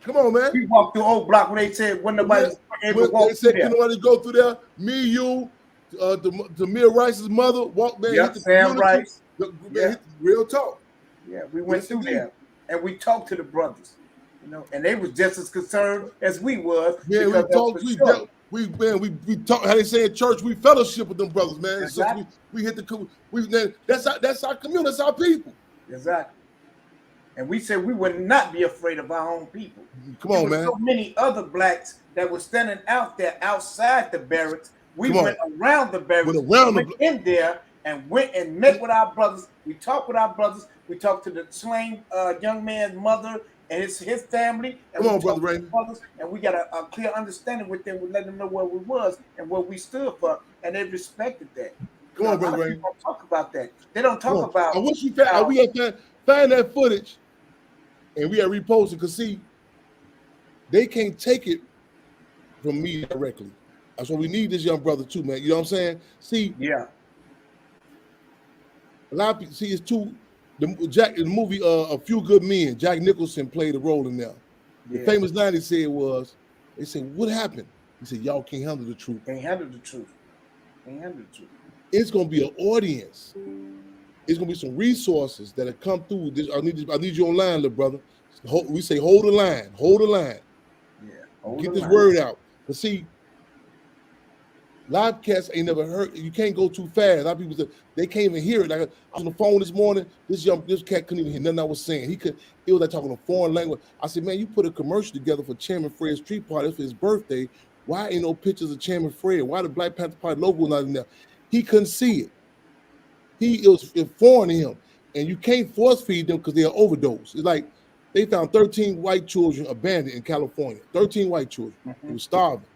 Come on, man. We walked through O Block when they said when nobody was able to walk they said, through there. Nobody go through there. Me, you, Demir Rice's mother walked there. Yep, Sam Rice. Yeah. Real talk. Yeah, we went through there and we talked to the brothers, you know, and they was just as concerned as we was. Yeah, we talked. We talk. How they say in church, we fellowship with them brothers, man. Exactly. So we hit that's our community, that's our people. Exactly. And we said we would not be afraid of our own people. Come on, man. So many other blacks that were standing out there outside the barracks. We went around the barracks, went in there and went and met with our brothers. We talked with our brothers. We talked to the slain young man's mother and his family. And come on, Brother Raymond. And we got a clear understanding with them. We let them know where we was and what we stood for, and they respected that. Come on, Brother Raymond. Don't talk about that. They don't talk about. I wish we find that footage, and we are reposting. Because see, they can't take it from me directly. That's why we need this young brother too, man. You know what I'm saying? See, yeah. A lot of people see it's too. The movie A Few Good Men, Jack Nicholson played a role in there. The famous line he said was, they said, what happened? He said, y'all can't handle the truth. Can't handle the truth. Can't handle the truth. It's gonna be an audience. It's gonna be some resources that have come through. I need you online, little brother. We say hold the line, hold the line. Yeah. Get this word out. But see, A lot of cats ain't never heard. You can't go too fast. A lot of people say they can't even hear it. Like I was on the phone this morning. This cat couldn't even hear nothing I was saying. It was like talking a foreign language. I said, man, you put a commercial together for Chairman Fred's street party for his birthday. Why ain't no pictures of Chairman Fred? Why the Black Panther Party logo not in there? He couldn't see it. It was foreign to him, and you can't force feed them because they're overdose. It's like they found 13 white children abandoned in California. 13 white children. They were starving.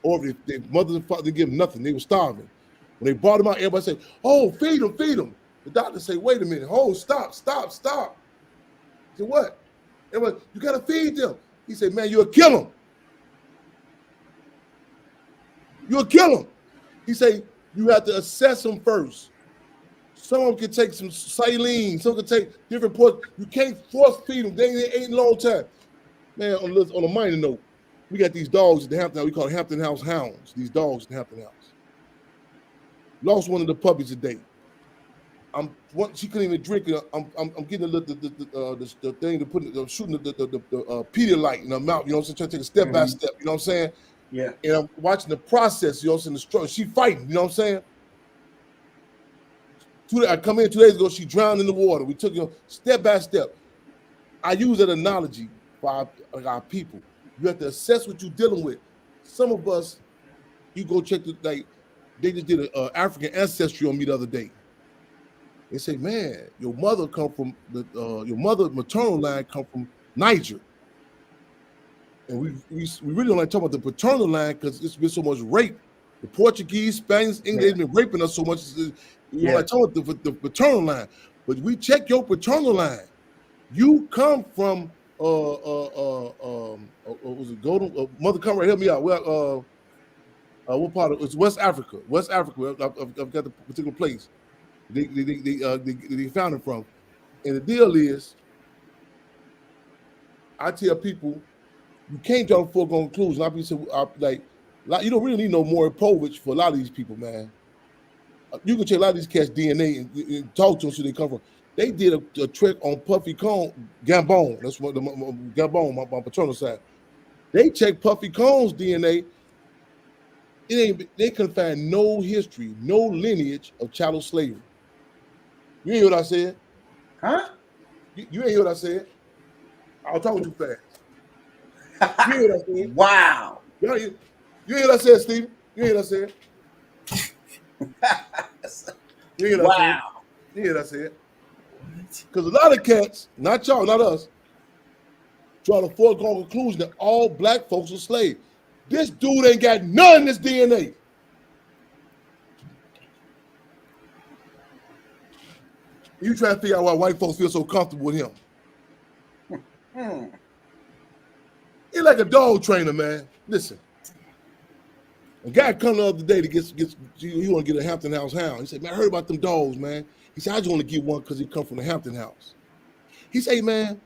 Or if their mothers and fathers didn't give them nothing, they were starving. When they brought them out, everybody said, oh, feed them, feed them. The doctor said, wait a minute, hold, stop. He said, what? Everybody, you got to feed them. He said, man, you'll kill them. You'll kill them. He said, you have to assess them first. Some of them can take some saline, some can take different parts. You can't force feed them. They ain't a long time. Man, on a minor note, we got these dogs at the Hampton House. We call it Hampton House Hounds. These dogs at the Hampton House. Lost one of the puppies today. She couldn't even drink it. I'm getting the thing to put it, shooting the Pedialyte in her mouth. You know what I'm saying? Trying to take it step by step. You know what I'm saying? Yeah. And I'm watching the process. You know what I'm saying? The struggle. She fighting. You know what I'm saying? I come in 2 days ago. She drowned in the water. We took step by step. I use that analogy for our people. You have to assess what you're dealing with. Some of us, you go check they just did an African ancestry on me the other day. They say, man, your mother come from your mother maternal line come from Niger. And we really don't like talking about the paternal line because it's been so much rape. The Portuguese, Spanish, English, they've been raping us so much. We don't like talking about the paternal line. But we check your paternal line. You come from was it Golden? Mother, come right, help me out. Well, what part of it's West Africa? West Africa. I've got the particular place they found it from. And the deal is, I tell people, you can't draw foregone conclusions. You don't really need no more Povich for a lot of these people, man. You can check a lot of these cats' DNA and talk to them so they come from. They did a trick on Puffy Cone, Gambon. That's what Gambon, my paternal side. They checked Puffy Cone's DNA. They couldn't find no history, no lineage of chattel slavery. You ain't hear what I said? Huh? You ain't hear what I said? I was talking too fast. You hear what I said? Wow. You hear what I said, Stephen? You hear what I said? You hear what I said? You hear what I said? Because a lot of cats, not y'all, not us, try to foregone conclusion that all black folks are slaves. This dude ain't got none in his DNA. You try to figure out why white folks feel so comfortable with him. He's like a dog trainer, man. Listen. A guy come the other day he want to get a Hampton House hound. He said, man, I heard about them dogs, man. He said, I just want to get one because he come from the Hampton House. He said, hey, man,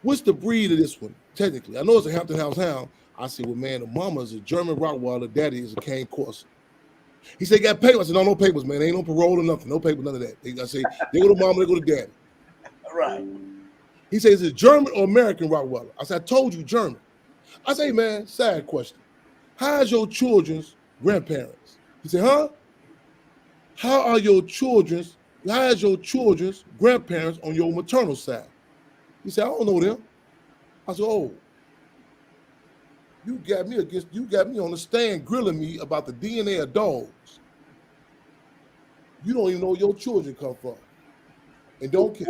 what's the breed of this one? Technically, I know it's a Hampton House hound. I said, well, man, the mama is a German Rottweiler, daddy is a cane Corso. He said, got papers. I said, no papers, man. Ain't no parole or nothing. No papers, none of that. I say, they go to mama, they go to daddy. Right. He says, is it German or American Rottweiler? I said, I told you German. I say, man, sad question. How's your children's grandparents? He said, huh? How's your children's grandparents on your maternal side? He said, I don't know them. I said, oh, you got me on the stand grilling me about the DNA of dogs. You don't even know where your children come from. And don't care.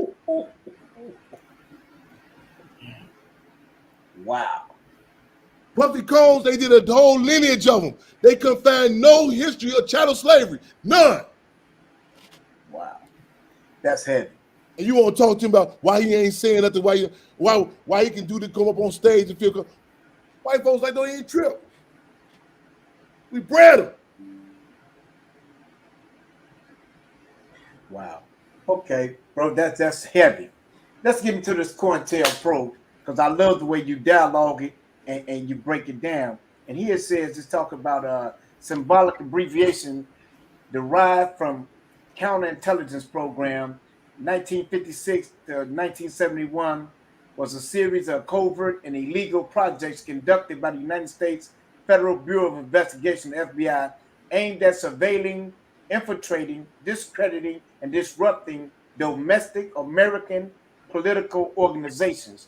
Wow. Puffy Combs, they did a whole lineage of them. They couldn't find no history of chattel slavery. None. Wow. That's heavy. And you want to talk to him about why he ain't saying nothing, why he can do to come up on stage and feel white folks like don't even trip. We bred them. Wow. Okay, bro, that's heavy. Let's get into this COINTELPRO Pro because I love the way you dialogue it and you break it down. And here it says, it's talking about a symbolic abbreviation derived from counterintelligence program 1956 to 1971 was a series of covert and illegal projects conducted by the United States Federal Bureau of Investigation, FBI, aimed at surveilling, infiltrating, discrediting, and disrupting domestic American political organizations.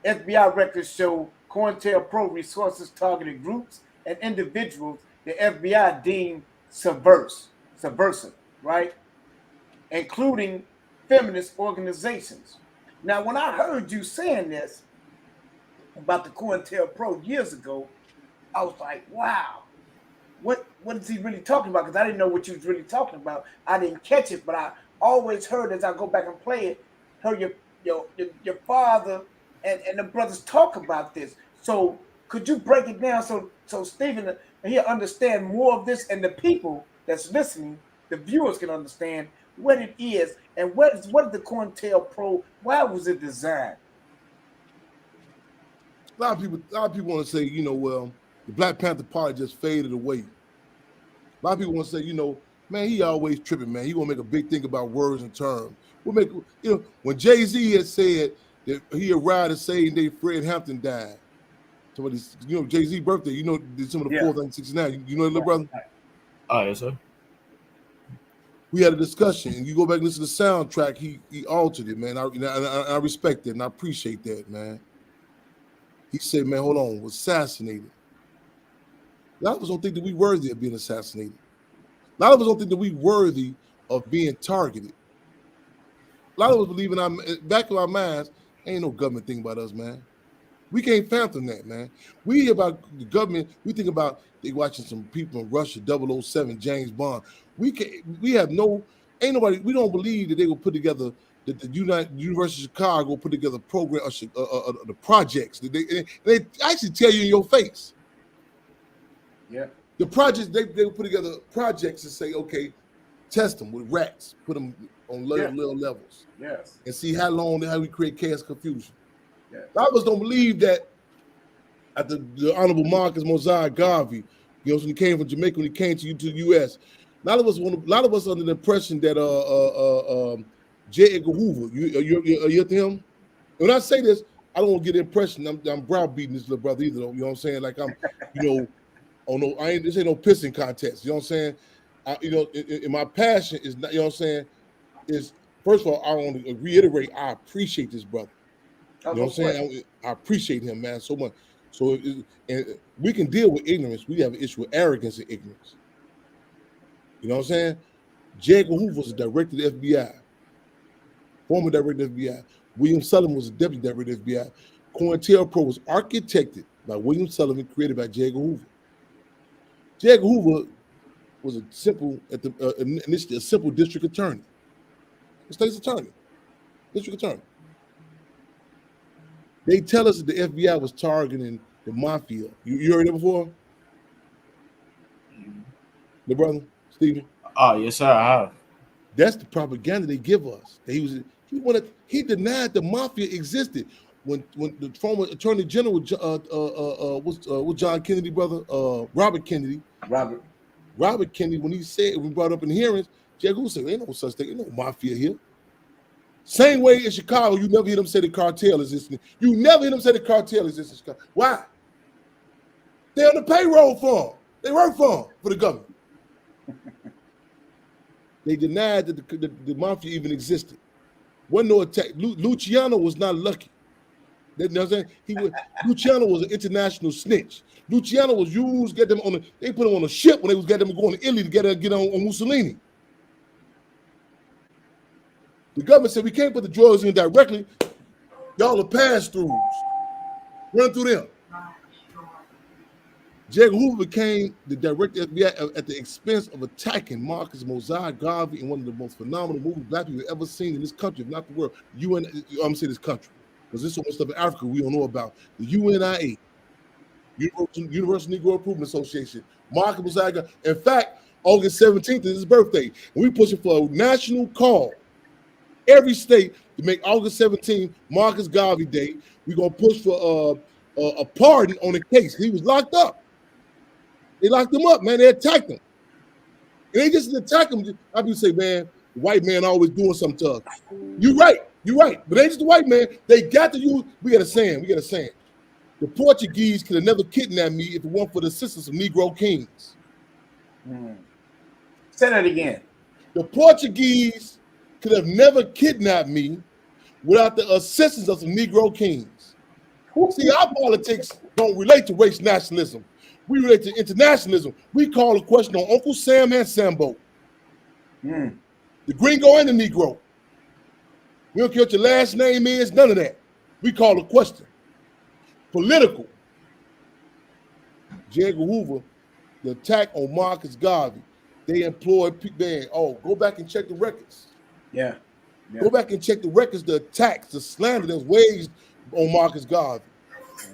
FBI records show COINTELPRO resources targeted groups and individuals the FBI deemed subversive, right? Including feminist organizations. Now, when I heard you saying this about the COINTELPRO years ago, I was like, wow, what is he really talking about? Because I didn't know what you was really talking about. I didn't catch it, but I always heard as I go back and play it, heard your father and the brothers talk about this. So could you break it down so Stephen he'll understand more of this, and the people that's listening, the viewers can understand what it is and what is the COINTELPRO? Why was it designed? A lot of people want to say, well, the Black Panther Party just faded away. A lot of people want to say, man, he always tripping, man. He gonna make a big thing about words and terms. When Jay-Z had said that he arrived the same day Fred Hampton died. So Jay-Z birthday, December the 4th, 1969. You know that, little brother? Oh, yes, sir. We had a discussion, and you go back and listen to the soundtrack. He altered it, man. I respect that, and I appreciate that, man. He said, man, hold on, was assassinated. A lot of us don't think that we worthy of being assassinated. A lot of us don't think that we worthy of being targeted. A lot of us believe in our back of our minds, ain't no government thing about us, man. We can't fathom that, man. We hear about the government, we think about they watching some people in Russia, 007, James Bond. We don't believe that they will put together that the University of Chicago put together a program, the projects. They actually tell you in your face. Yeah. The projects, they will put together projects and say, okay, test them with rats, put them on little levels. Yes. And see how we create chaos, confusion. Yes. A lot of us don't believe that at the Honorable Marcus Mosiah Garvey, when he came from Jamaica, when he came to the U.S., a lot of us under the impression that J. Edgar Hoover, you to him? When I say this, I don't want to get the impression I'm browbeating this little brother either. You know what I'm saying? Like I'm, this ain't no pissing contest. You know what I'm saying? In my passion is not. You know what I'm saying? Is first of all, I want to reiterate. I appreciate this brother. You know what I'm saying? I appreciate him, man, so much. So and we can deal with ignorance. We have an issue with arrogance and ignorance. You know what I'm saying? J. Edgar Hoover was a director of the FBI. Former director of the FBI. William Sullivan was a deputy director of the FBI. COINTELPRO was architected by William Sullivan, created by J. Edgar Hoover. J. Edgar Hoover was initially a simple district attorney. A state's attorney. District attorney. They tell us that the FBI was targeting the mafia. You heard that before? The brother, Stephen? Oh, yes, sir, I have. That's the propaganda they give us. He denied the mafia existed. When the former Attorney General was John Kennedy, brother, Robert Kennedy. Robert Kennedy, when we brought up in hearings, J. Edgar said, ain't no such thing, ain't no mafia here. Same way in Chicago, you never hear them say the cartel exists. You never hear them say the cartel exists in Chicago. Why? They're on the payroll for them. They work for the government. They denied that the mafia even existed. Wasn't no attack. Luciano was not lucky. You know what I'm saying? Luciano was an international snitch. Luciano was used, they put him on a ship when they was getting them going to Italy to get on Mussolini. The government said we can't put the drugs in directly. Y'all are pass-throughs. Run through them. J. Edgar Hoover became the director of the FBI at the expense of attacking Marcus Mosiah Garvey in one of the most phenomenal movies black people have ever seen in this country, if not the world. I'm saying this country, because there's so much stuff in Africa we don't know about. The UNIA, Universal Negro Improvement Association, Marcus Mosiah Garvey. In fact, August 17th is his birthday, and we're pushing for a national call. Every state to make August 17th Marcus Garvey Day. We're going to push for a pardon on the case. He was locked up. They locked him up, man. They attacked him. And they just attack him. I people say, man, the white man always doing something to us. You're right. But they just the white man. They got to use, we got a saying. The Portuguese could have never kidnapped me if it weren't for the assistance of Negro kings. Say that again. The Portuguese could have never kidnapped me without the assistance of some Negro kings. See, our politics don't relate to race nationalism. We relate to internationalism. We call the question on Uncle Sam and Sambo. The gringo and the Negro. We don't care what your last name is, none of that. We call the question political. J. Edgar Hoover, the attack on Marcus Garvey, they employed people. Go back and check the records. Yeah. Go back and check the records, the attacks, the slander that's waged on Marcus Garvey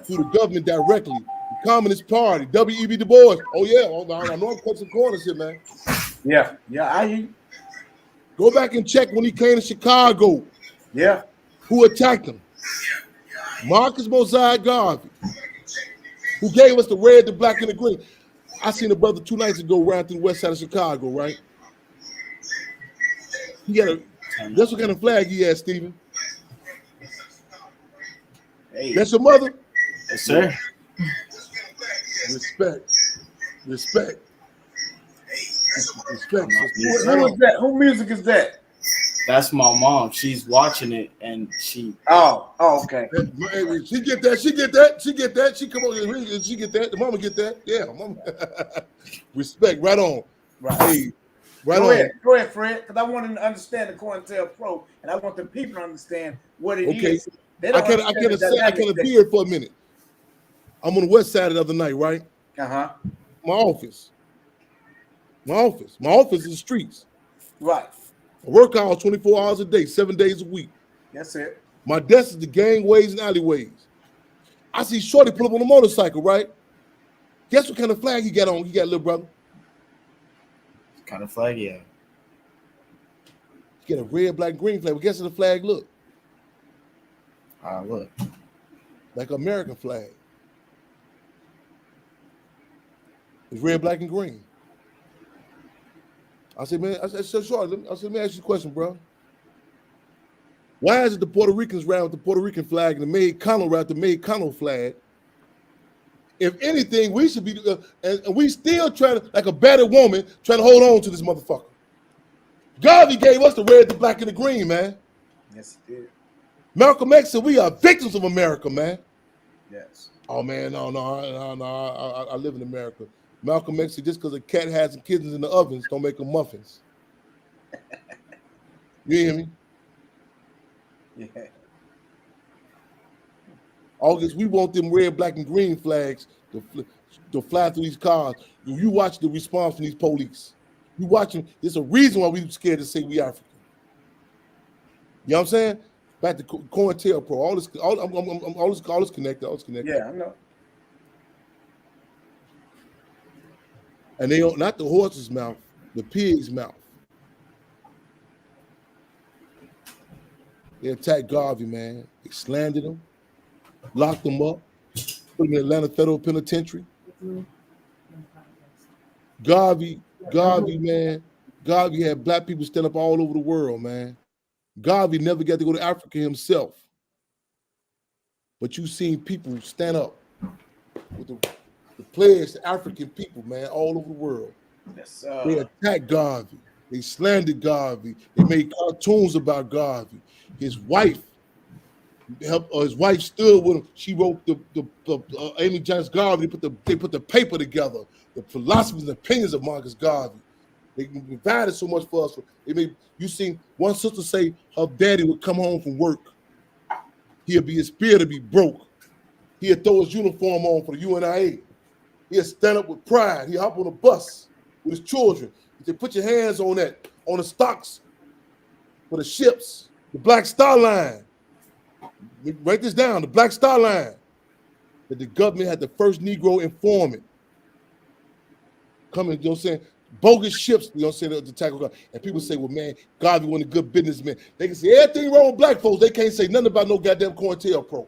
through the government directly. The Communist Party, W.E.B. Du Bois. I know I'm cutting some corners here, man. Yeah, I hear you. Go back and check when he came to Chicago. Yeah. Who attacked him? Marcus Mosiah Garvey, who gave us the red, the black, and the green. I seen a brother 2 nights ago riding through the west side of Chicago, right? He had that's what kind of flag he had, Stephen. Hey. That's your mother? Yes, sir. Respect. Who is that? Who music is that? That's my mom. She's watching it and she. Oh, okay. She get that. She come on here. She get that. The mama get that. Yeah, mama. Respect. Right on. Right. Hey, right Go on. ahead. Go ahead, Fred, because I want to understand the COINTELPRO, and I want the people to understand what it is. I can appear it for a minute. I'm on the west side the other night, right? Uh-huh. My office is the streets. Right. I work out 24 hours a day, 7 days a week. That's it. My desk is the gangways and alleyways. I see Shorty pull up on a motorcycle, right? Guess what kind of flag he got on? He got, little brother. What kind of flag, yeah. He got a red, black, green flag. But guess how the flag look? Look. Like an American flag. It's red, black, and green. I said, man, I said, Shorty, let me ask you a question, bro. Why is it the Puerto Ricans ride with the Puerto Rican flag and the Mexicano ride with the Mexicano flag? If anything, we should be, and we still trying to, like a battered woman, trying to hold on to this motherfucker. Garvey gave us the red, the black, and the green, man. Yes, it did. Malcolm X said we are victims of America, man. Yes. Oh, man, no, I live in America. Malcolm X said just because a cat has some kittens in the ovens don't make them muffins. You hear me? Yeah. August, we want them red, black, and green flags to fly through these cars. You watch the response from these police. You watch them. There's a reason why we're scared to say we African. You know what I'm saying? Back to COINTELPRO. All this connected. Yeah, I know. And they don't, not the horse's mouth, the pig's mouth. They attacked Garvey, man. They slandered him, locked him up, put him in Atlanta Federal Penitentiary. Garvey, man. Garvey had black people stand up all over the world, man. Garvey never got to go to Africa himself. But you seen people stand up with the pledge to African people, man, all over the world. Yes, They attacked Garvey. They slandered Garvey. They made cartoons about Garvey. His wife stood with him. She wrote the Amy Jones Garvey. They put the paper together, the philosophies and opinions of Marcus Garvey. They provided so much for us. You seen one sister say her daddy would come home from work. He'd be his spirit to be broke. He'd throw his uniform on for the UNIA. He'd stand up with pride. He'd hop on a bus with his children. He said, put your hands on that, on the stocks for the ships, the Black Star Line. Write this down, the Black Star Line. That the government had the first Negro informant coming, you know what I'm saying? Bogus ships, you know what I'm saying, to tackle God. And people say, well, man, Garvey wasn't a good businessman. They can say everything wrong with black folks. They can't say nothing about no goddamn COINTELPRO.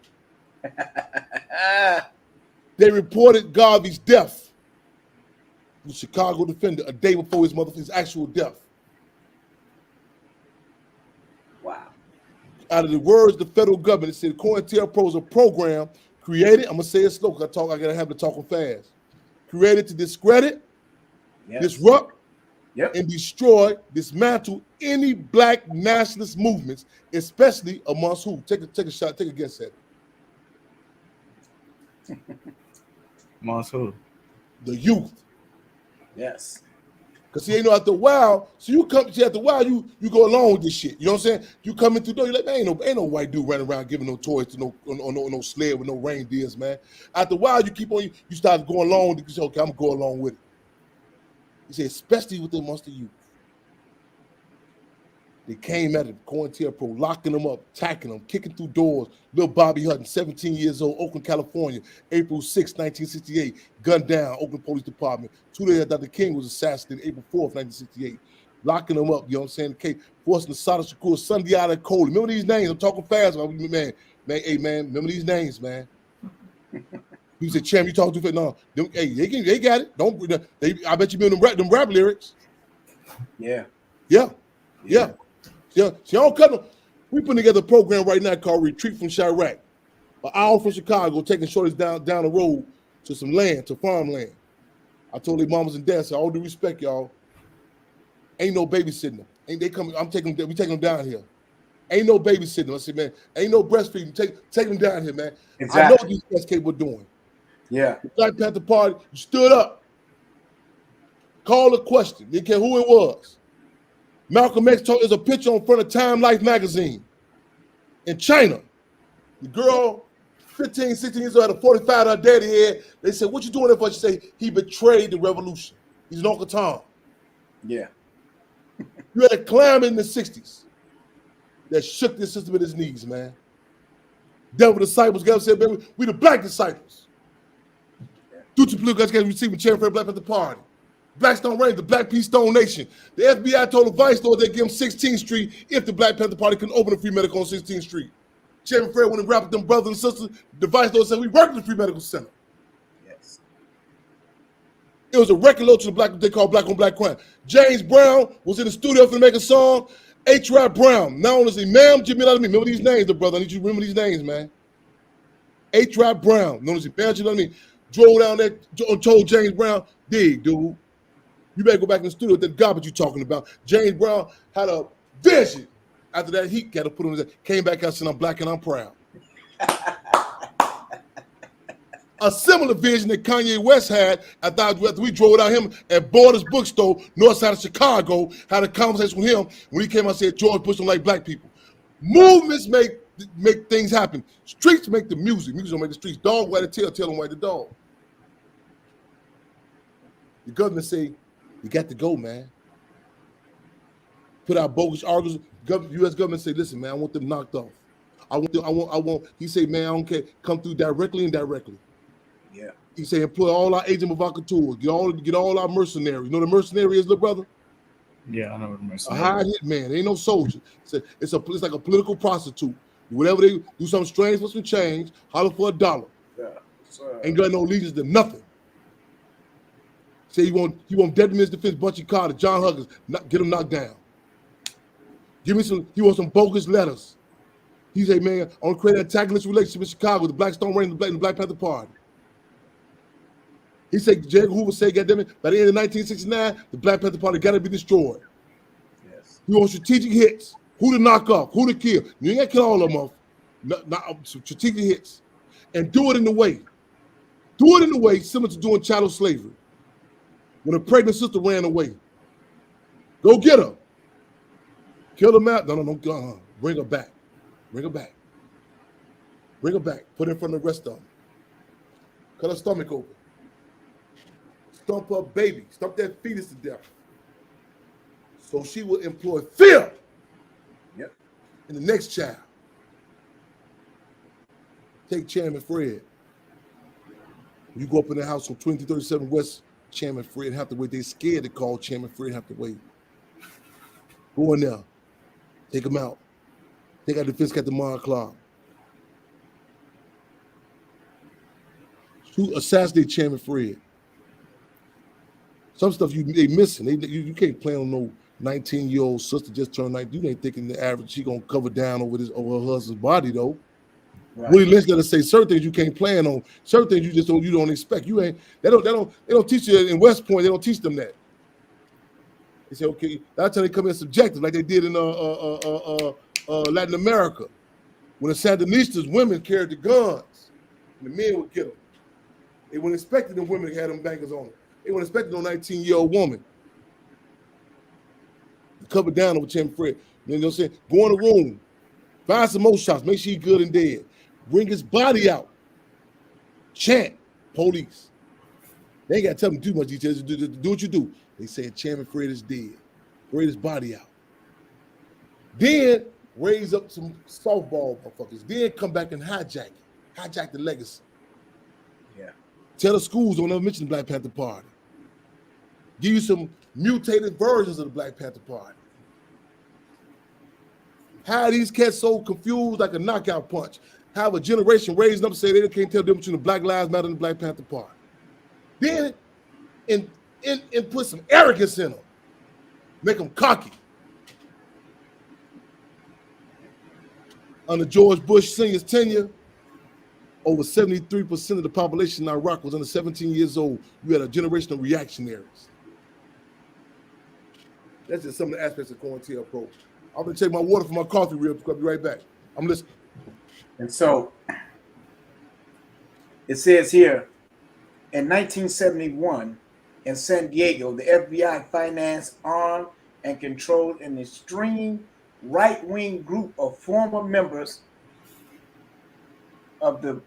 They reported Garvey's death. The Chicago Defender a day before his actual death. Wow. Out of the words of the federal government, it said COINTELPRO is a program Created, I'm gonna say it slow because I gotta have to talking fast. Created to discredit, disrupt, and destroy, dismantle any black nationalist movements, especially amongst who? Take a shot, take a guess at it. Amongst who? The youth. Yes. Because see, after a while, you go along with this shit. You know what I'm saying? You come in through the door, you're like, man, ain't no white dude running around giving no toys to no sled with no reindeers, man. After a while, you start going along with it. You say, okay, I'm gonna go along with it. He said, especially with the amongst the youth. They came at him, COINTELPRO, locking them up, attacking them, kicking through doors. Little Bobby Hutton, 17 years old, Oakland, California, April 6, 1968, gunned down, Oakland Police Department. 2 days after Dr. King was assassinated, April 4th, 1968. Locking them up, you know what I'm saying? Okay, forcing the Sada Shakur, Sunday out of Cole. Remember these names? I'm talking fast, man. Hey, man, remember these names, man. He said, Champ, you talking too fast? No, hey, they got it. I bet you remember them rap lyrics. Yeah. See, don't cut them. We putting together a program right now called Retreat from Chirac. An hour from Chicago, taking shorties down the road to some land, to farmland. I told their mamas and dads, all due respect, y'all, ain't no babysitting them. Ain't they coming? We taking them down here. Ain't no babysitting them. I said, man, ain't no breastfeeding. Take them down here, man. Exactly. I know what these guys capable of doing. Yeah. The Black Panther Party, you stood up, called a question. Didn't care who it was. Malcolm X told there's a picture on front of Time Life magazine in China. The girl, 15, 16 years old, had a 45 her daddy head. They said, what you doing there for? She said, he betrayed the revolution. He's an Uncle Tom. Yeah. You had a climb in the 60s that shook this system at his knees, man. Devil disciples got said, baby, we the black disciples. Due to political education, receiving chair for the Black Panther Party. Blackstone Range, the Black Peace Stone Nation. The FBI told the Vice Lord they'd give him 16th Street if the Black Panther Party couldn't open a free medical on 16th Street. Chairman Fred went and rapped with them brothers and sisters. The Vice Lord said, we work at the Free Medical Center. Yes. It was a record load to the black, they call black on black crime. James Brown was in the studio to make a song. H.R. Brown, known as Imam Jimmy Lalami. Remember these names, the brother. I need you to remember these names, man. H.R. Brown, known as Imam Jimmy Lalami, drove down there and told James Brown, dig, dude. You better go back in the studio with that garbage you talking about. James Brown had a vision. After that, he got to put on his, came back out saying, I'm black and I'm proud. A similar vision that Kanye West had after we drove out him at Borders Bookstore, north side of Chicago, had a conversation with him when he came out and said, George Bush don't like black people. Movements make things happen. Streets make the music. Music don't make the streets. Dog wag the tail, tell them wag the dog. The government say, you got to go, man. Put out bogus arguments. U.S. government say, listen, man, I want them knocked off. I want. He say, man, I don't care. Come through directly and indirectly. Yeah. He say, employ all our agent provocateurs. Get all our mercenaries. You know what a mercenary is, little brother? Yeah, I know what a mercenary. A hired hit man. Ain't no soldier. It's like a political prostitute. Whatever they do, something strange for some change. Holler for $1. Yeah. Ain't got no allegiance to nothing. Say he want Deputy Minister Defense Bunchy Carter, John Huggins, get him knocked down. Give me some. He wants some bogus letters. He say, man, I want to create an antagonist relationship in Chicago, the Blackstone Range, and the Black Panther Party. He said, J. Edgar Hoover said, goddamn it, by the end of 1969, the Black Panther Party got to be destroyed. Yes. He wants strategic hits. Who to knock off? Who to kill? You ain't got to kill all of them off. Not strategic hits, and do it in the way. Do it in the way similar to doing chattel slavery. When a pregnant sister ran away, go get her. Kill them out. No. Bring her back. Bring her back. Bring her back. Put her in front of the rest of them. Cut her stomach open. Stump her baby. Stump that fetus to death. So she will employ fear. Yep. In the next child. Take Chairman Fred. You go up in the house on 2037 West, Chairman Fred Hathaway. They scared to call Chairman Fred Hathaway. Go in there. Take him out. Take out the defense Captain Mark Clark. Assassinate Chairman Fred. Some stuff they missing. You can't play on no 19-year-old sister just turned 19. You ain't thinking the average she gonna cover down over her husband's body though. Right. Willie Lynch let us say certain things you can't plan on, certain things you don't expect. They don't teach you in West Point. They don't teach them that. They say, okay, that's how they come in subjective, like they did in Latin America, when the Sandinistas, women carried the guns, and the men would get them. They wouldn't expect them women to have them bangers on them. They wouldn't expect no 19-year-old woman to cover down over Tim Fred. You know what I'm saying? Go in the room, find some more shots, make sure he's good and dead. Bring his body out. Chant, police. They ain't got to tell them too much details. Do what you do. They said Chairman Fred is dead. Bring his body out. Then raise up some softball motherfuckers. Then come back and hijack the legacy. Yeah. Tell the schools don't ever mention the Black Panther Party. Give you some mutated versions of the Black Panther Party. How these cats so confused like a knockout punch. Have a generation raising up and say they can't tell the difference between the Black Lives Matter and the Black Panther Party. Then and put some arrogance in them. Make them cocky. Under George Bush Sr.'s tenure, over 73% of the population in Iraq was under 17 years old. You had a generation of reactionaries. That's just some of the aspects of COINTELPRO. I'm going to take my water for my coffee real quick. I'll be right back. I'm listening. And so it says here, in 1971, in San Diego, the FBI financed, armed, and controlled an extreme right-wing group of former members of the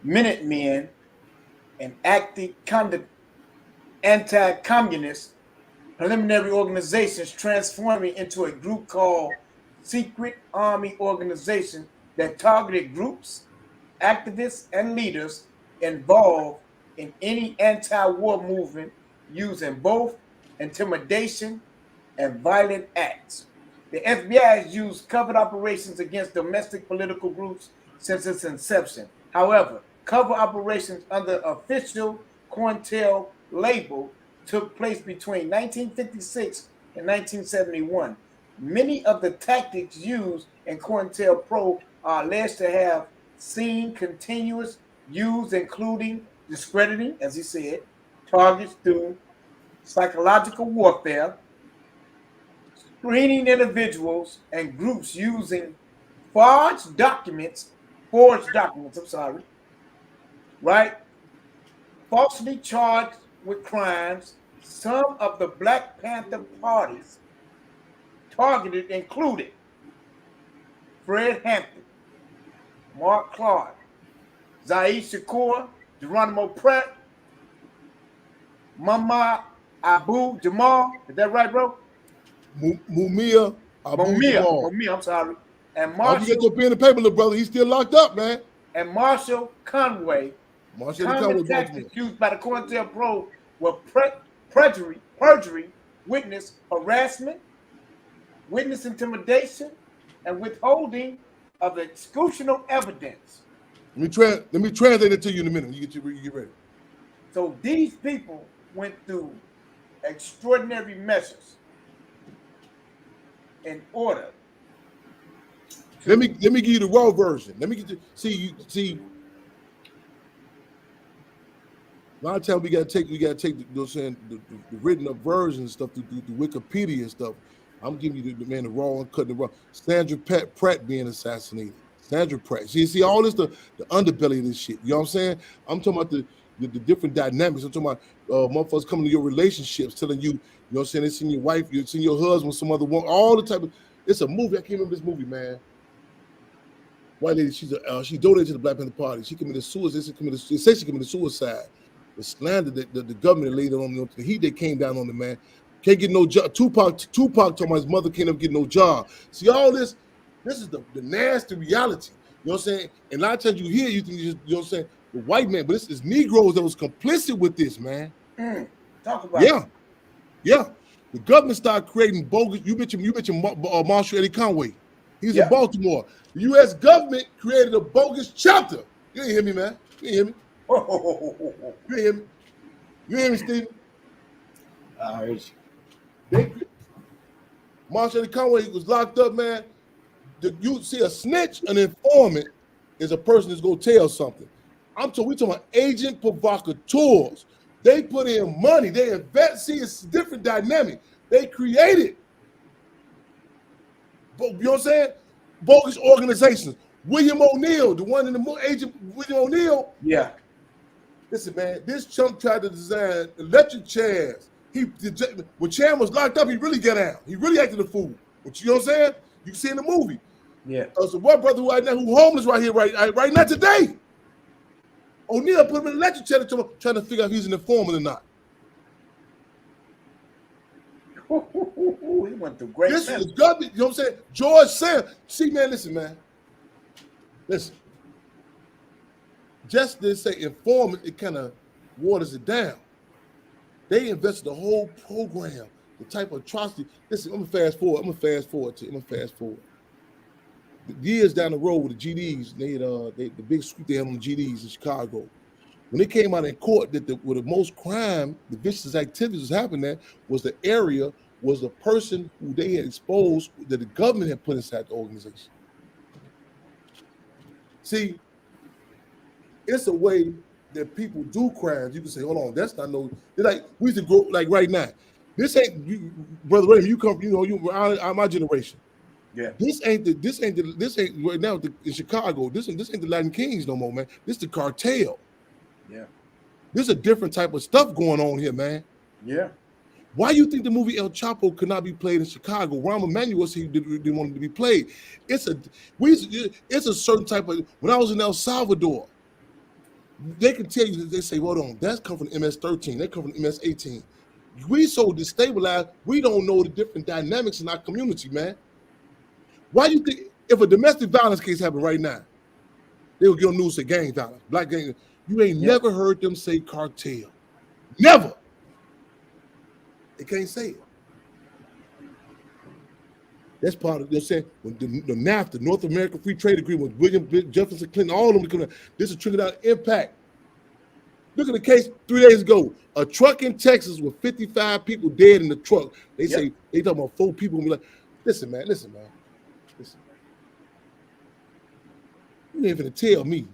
Minutemen and active anti-communist preliminary organizations, transforming into a group called Secret Army Organization that targeted groups, activists, and leaders involved in any anti-war movement using both intimidation and violent acts. The FBI has used covert operations against domestic political groups since its inception. However, covert operations under official COINTEL label took place between 1956 and 1971. Many of the tactics used in COINTELPRO are alleged to have seen continuous use, including discrediting, as he said, targets through psychological warfare, screening individuals and groups using forged documents, right? Falsely charged with crimes. Some of the Black Panther parties targeted included Fred Hampton, Mark Clark, Zaid Shakur, Geronimo Pratt, Mama Abu Jamal. Is that right, bro? Mumia Abu Jamal. Mumia, I'm sorry. And Marshall. You get your pen and paper, little brother. He's still locked up, man. And Marshall Conway. Common tactics used by the COINTELPRO were perjury, witness harassment, witness intimidation, and withholding of exclusional evidence. Let me translate it to you in a minute. You get ready. So these people went through extraordinary measures in order. Let me give you the raw version. Let me get you see. A lot of times we gotta take the written up version and stuff, the Wikipedia and stuff. I'm giving you the raw and cutting the raw. Sandra Pratt being assassinated. Sandra Pratt. See all this the underbelly of this shit. You know what I'm saying? I'm talking about the different dynamics. I'm talking about motherfuckers coming to your relationships, telling you, you know what I'm saying, they seen your wife, you seen your husband, some other one, all the type of. It's a movie. I can't remember this movie, man. White lady, she donated to the Black Panther Party. She committed suicide. She said she committed suicide. The slander that the government laid on them, the heat that came down on the man. Can't get no job. Tupac told my his mother can't ever get no job. See all this is the nasty reality. You know what I'm saying? And a lot of times you hear, you think you know what I'm saying, the white man, but this is Negroes that was complicit with this, man. Talk about it. Yeah. The government started creating bogus. You mentioned Marshall Eddie Conway. He's in Baltimore. The U.S. government created a bogus chapter. You ain't hear me, man. You ain't hear me. You ain't hear me. You hear me, Stephen? I heard you. Marshall Eddie Conway was locked up, man. You see a snitch, an informant, is a person that's gonna tell something. We talking about agent provocateurs. They put in money, they invest. See, it's a different dynamic. They create it. You know what I'm saying? Bogus organizations. William O'Neill, the one in the agent William O'Neill. Yeah. Listen, man, this chump tried to design electric chairs. When Chan was locked up, he really got out. He really acted a fool. But you know what I'm saying? You see in the movie. Yeah. So one brother right now who homeless right here, right now today. O'Neill put him in an electric chair trying to figure out if he's an informant or not. He went through great. This was government, you know what I'm saying? George Sam. See, man, listen, man. Listen. Just to say informant, it kind of waters it down. They invested the whole program, the type of atrocity. Listen, I'm gonna fast forward to you. Years down the road with the GDs, the big scoop they had on the GDs in Chicago. When they came out in court that where the most crime, the vicious activities was happening at was the area, was the person who they had exposed that the government had put inside the organization. See, it's a way that people do crimes. You can say, hold on, that's not no. They're like, we used to grow like right now. This ain't you, Brother Raymond. You come, you are my generation. Yeah. This ain't right now in Chicago. This ain't the Latin Kings no more, man. This the cartel. Yeah. There's a different type of stuff going on here, man. Yeah. Why you think the movie El Chapo could not be played in Chicago? Rahm Emanuel said he didn't want it to be played. It's a certain type of. When I was in El Salvador, they can tell you. They say, "Hold on, that's come from MS-13. They come from MS-18." We so destabilized, we don't know the different dynamics in our community, man. Why do you think if a domestic violence case happened right now, they would get on news say gang violence, black gang? You ain't never heard them say cartel. Never. They can't say it. That's part of, they're saying, when the NAFTA, North American Free Trade Agreement, with William Jefferson Clinton, all of them, this is trickled out impact. Look at the case 3 days ago. A truck in Texas with 55 people dead in the truck. They say, they talking about 4 people. And be like, listen, man. You ain't gonna tell me.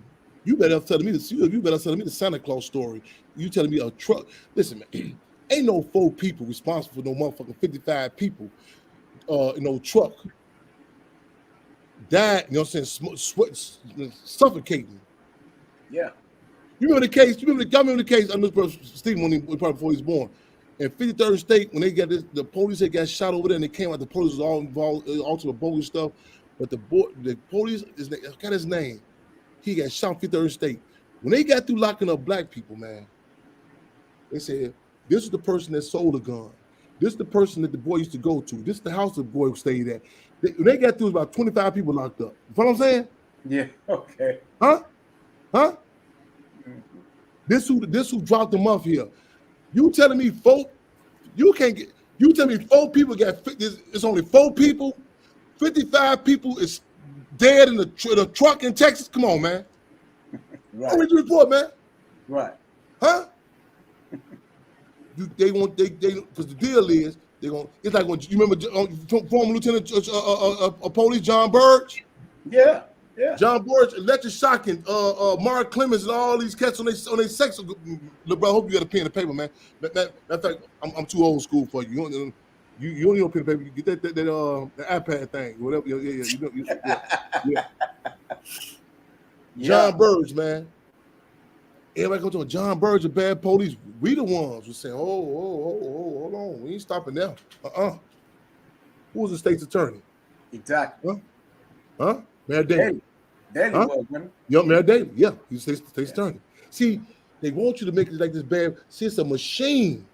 You better tell me the Santa Claus story. You telling me a truck. Listen, man, ain't no 4 people responsible for no motherfucking 55 people in no truck. Died, you know what I'm saying, suffocating. Yeah. You remember the case? I remember the case. I know Stephen probably before he was born. In 53rd State, when they got this, the police had got shot over there, and they came out. The police was all involved, all to the bogus stuff. But the police, I got his name. He got shot in 53rd State. When they got through locking up black people, man, they said this is the person that sold a gun. This is the person that the boy used to go to. This is the house the boy stayed at. When they got through, about 25 people locked up. You know what I'm saying? Yeah. Okay. Huh? This who dropped them off here. You telling me 4? You tell me 4 people got. It's only 4 people. 55 people is dead in the truck in Texas. Come on, man. Right. I read the report, man. Right. Huh? Because the deal is they're gonna. It's like when you remember former Lieutenant Police John Burge. Yeah. Yeah. John Burge, electric shocking, Mark Clemens, and all these cats on their sex. Look, bro, I hope you got a pen and paper, man. Matter of fact, I'm too old school for you. You don't need no pen and paper. You get that iPad thing, whatever. Yeah. John Burge, man. Everybody go to a John Burge, a bad police. We the ones who say, hold on, we ain't stopping there. Who was the state's attorney? Exactly. Huh? Mayor Daley. Daley was, man. Yeah, Mayor Daley. Yeah, he's the state's attorney. See, they want you to make it like this bad. See, it's a machine.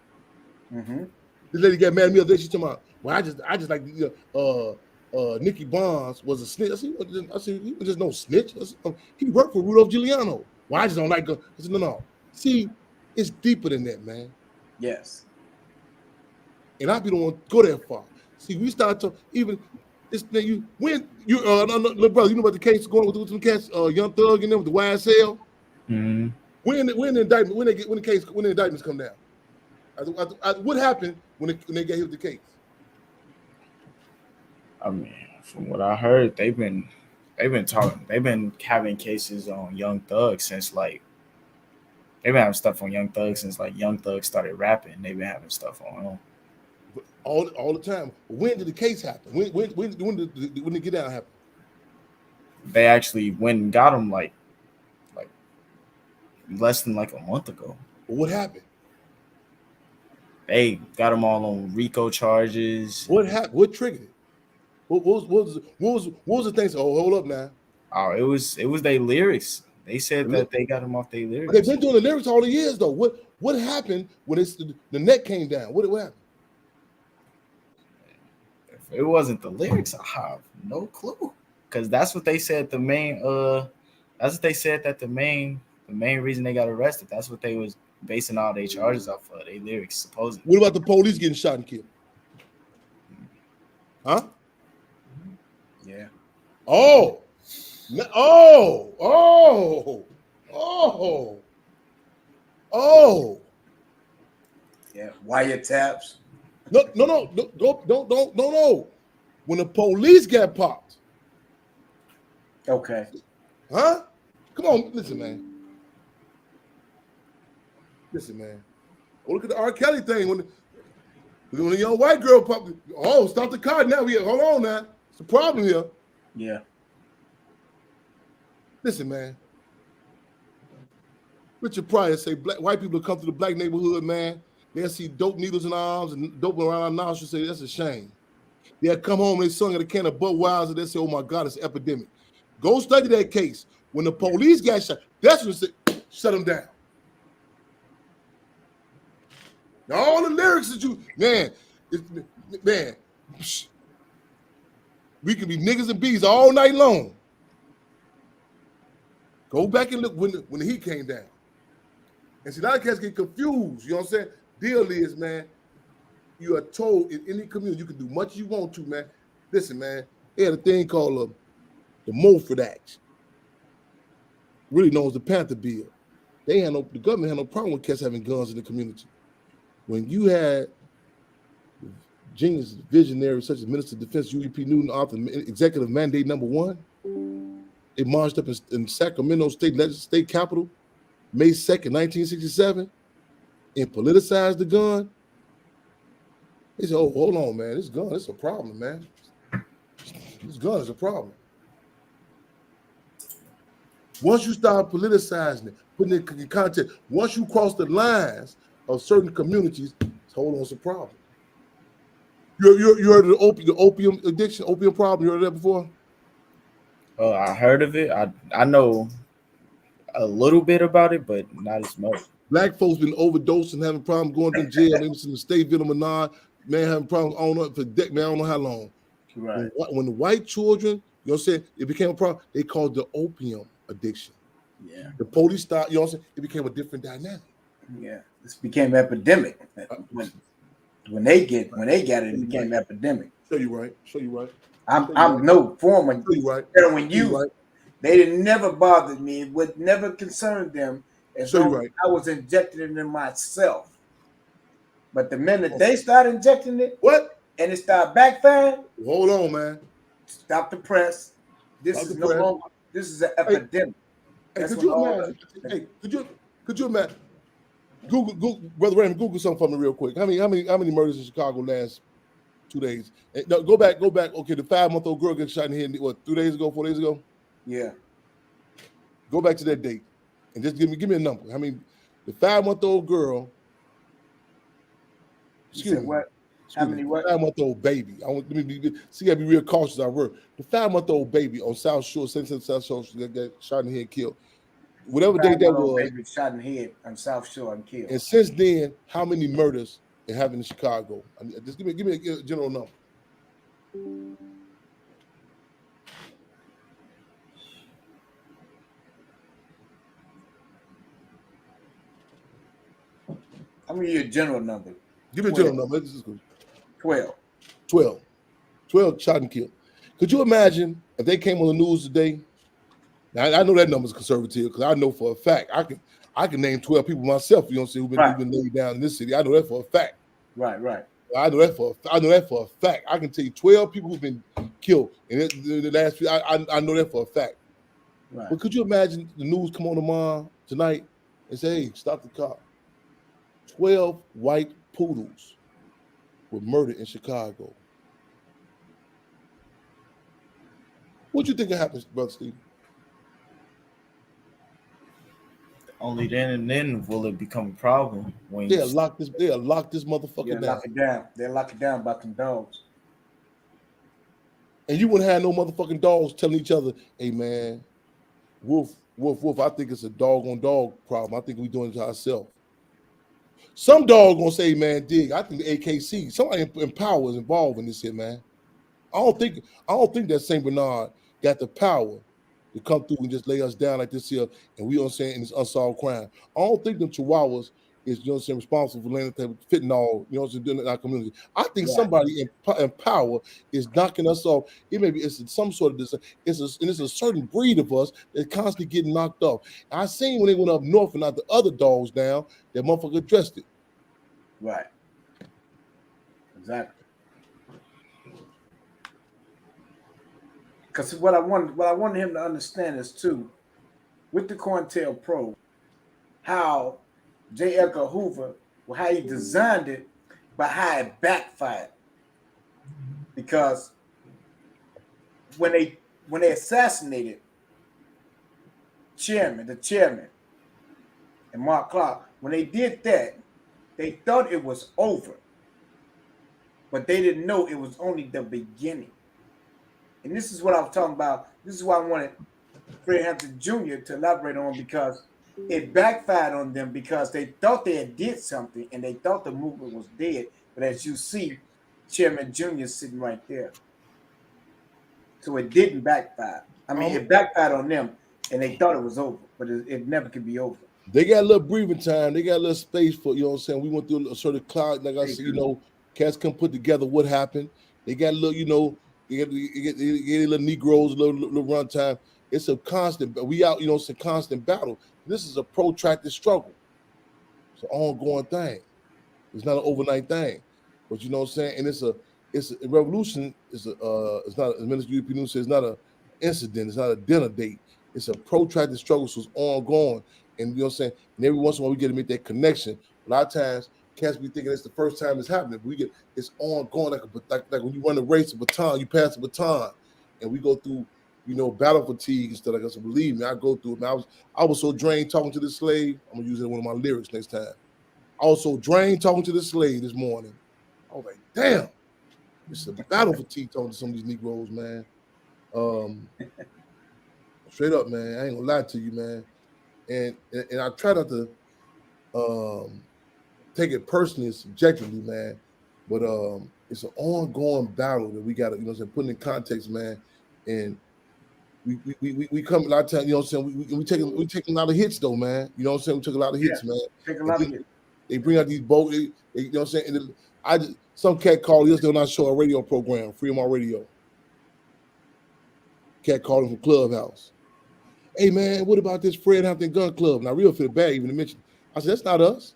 Mm-hmm. This lady got mad at me the other day. She's talking about, well, I just like Nicky Barnes was a snitch. I said, he was just no snitch. He worked for Rudolph Giuliano. Well, I just don't like her. I said, no. See, it's deeper than that, man. Yes. And I don't want to go that far. See, we start to even this thing. Brother, you know about the case going with the cats, Young Thug and them with the YSL. Mm-hmm. When the indictments come down. What happened when they got hit with the case? I mean, from what I heard, they've been They've been having cases on Young Thug since like they've been having stuff on Young Thug since like Young Thug started rapping. They've been having stuff on him all the time. When did the case happen? When did the get down happen? They actually went and got him like less than like a month ago. What happened? They got him all on RICO charges. What happened? What triggered it? What was the thing? Oh, hold up now. Oh, it was their lyrics. They said that they got him off their lyrics. They've been doing the lyrics all the years though. What happened when the neck came down? What happened? If it wasn't the lyrics, I have no clue. Because that's what they said the main reason they got arrested. That's what they was basing all their charges off of, their lyrics, supposedly. What about the police getting shot and killed? Huh? Yeah. Oh. Yeah, wiretaps. No. When the police got popped. Okay. Huh? Come on, listen, man. Oh, look at the R. Kelly thing. When the young white girl popped, stop the car now. Hold on now. It's a problem here. Yeah. Listen, man. Richard Pryor say white people come to the black neighborhood, man. They'll see dope needles in our arms and dope around our nostrils. Say that's a shame. They'll come home and they sung at a can of Budweiser. They say, "Oh my God, it's an epidemic." Go study that case. When the police got shot, that's when they shut them down. Now, all the lyrics that we can be niggas and bees all night long. Go back and look when the heat came down. And see, a lot of cats get confused. You know what I'm saying? Deal is, man, you are told in any community you can do much you want to, man. Listen, man, they had a thing called the Mulford Act, really known as the Panther Bill. The government had no problem with cats having guns in the community. When you had genius visionaries such as Minister of Defense UEP Newton, author Executive Mandate No. 1, they marched up in Sacramento State Capitol, May 2nd, 1967, and politicized the gun. They said, "Oh, hold on, man, this gun is a problem, man. This gun is a problem." Once you start politicizing it, putting it in context, once you cross the lines of certain communities, hold on, it's a problem. You heard of the opium addiction, opium problem? You heard of that before? I heard of it. I know a little bit about it, but not as much. Black folks been overdosing, having problems going to jail. Maybe some state vitamin, man, having problems. I don't know for man, I don't know how long. Right. When the white children, you know what I'm saying, it became a problem. They called it the opium addiction. Yeah. The police started, you know what I'm saying, it became a different dynamic. Yeah. This became epidemic. When they got it, it became epidemic. Show you right. I'm no former. Show you right. When they didn't never bothered me. It would never concern them as long as I was injecting it in myself. But the minute they start injecting it, and it start backfiring, hold on, man. Stop the press. This is no longer. This is an epidemic. Hey, could you imagine? Hey, could you imagine? Google, Brother Raymond, Google something for me real quick. How many murders in Chicago last 2 days? No, go back. Okay, the 5-month-old girl got shot in here. What, 4 days ago? Yeah. Go back to that date and just give me a number. I mean, the 5-month-old girl. Excuse me. What? How many? What? 5-month-old baby. I gotta be real cautious. I work. The 5-month-old baby on South Shore, South Shore, got shot in the head and killed. Whatever day that was. Baby shot in the head on South Shore and killed. And since then, how many murders it happened in Chicago? I mean, just give me a general number. I'm gonna give you a general number. Give me a general number. 12. 12 shot and killed. Could you imagine if they came on the news today? Now, I know that number's conservative because I know for a fact I can name 12 people myself, you know what I'm saying, who've been laid down in this city. I know that for a fact. Right. I know that for a fact. I can tell you 12 people who've been killed in the last few. I know that for a fact. Right. But could you imagine the news come on tomorrow tonight and say, "Hey, stop the car"? 12 white poodles were murdered in Chicago. What you think happens, Brother Steve? Only then and then will it become a problem when They'll you lock this motherfucker Yeah, down. lock it down. They'll lock it down about them dogs. And you wouldn't have no motherfucking dogs telling each other, "Hey man, Wolf, I think it's a dog on dog problem. I think we're doing it to ourselves." Some dog gonna say, "Man, dig, I think the AKC, somebody in power is involved in this here, man." I don't think that Saint Bernard got the power to come through and just lay us down like this here, and we don't say in this unsolved crime. I don't think them Chihuahuas is, you know what I'm saying, responsible for laying that fentanyl, you know what I'm saying, doing it in our community. I think Right. somebody in power is knocking us off. It maybe it's some sort of this, it's a certain breed of us that's constantly getting knocked off. And I seen when they went up north and knocked the other dogs down, that motherfucker addressed it. Right. Exactly. Because what I wanted him to understand is too, with the COINTELPRO, how J. Edgar Hoover, how he designed it, but how it backfired. Because when they assassinated the chairman, and Mark Clark, when they did that, they thought it was over, but they didn't know it was only the beginning. And this is what I was talking about. This is why I wanted Fred Hampton Jr. to elaborate on, because it backfired on them, because they thought they had did something and they thought the movement was dead. But as you see, Chairman Jr. sitting right there. So it didn't backfire. I mean, it backfired on them and they thought it was over, but it never could be over. They got a little breathing time. They got a little space for, you know what I'm saying? We went through a sort of cloud, like I said, you know, cats can put together what happened. They got a little, you know, you get little Negroes, a little run time. It's a constant, we out, you know, it's a constant battle. This is a protracted struggle. It's an ongoing thing. It's not an overnight thing. But you know what I'm saying? And it's a revolution it's not, as Minister UP News says, it's not an incident, it's not a dinner date. It's a protracted struggle, so it's ongoing. And you know what I'm saying? And every once in a while we get to make that connection. A lot of times cats be thinking it's the first time it's happening. But it's ongoing, like when you run a race, a baton, you pass a baton, and we go through, you know, battle fatigue and stuff like that. So believe me, I go through it. Man, I was so drained talking to this slave. I'm gonna use it in one of my lyrics next time. I was so drained talking to this slave this morning. I was like, damn, it's a battle fatigue talking to some of these Negroes, man. Straight up, man. I ain't gonna lie to you, man. And I try not to take it personally and subjectively, man. But it's an ongoing battle that we gotta, you know what I'm saying, put in context, man. And we come a lot of times, you know what I'm saying, we taking a lot of hits though, man. You know what I'm saying? We took a lot of hits, man. Take a lot of hits. They bring out these boats, you know what I'm saying? And some cat called yesterday on our show, a radio program, Freedom on Radio. Cat called him from Clubhouse. Hey man, what about this Fred Hampton Gun Club? And I real feel bad even to mention. I said, that's not us.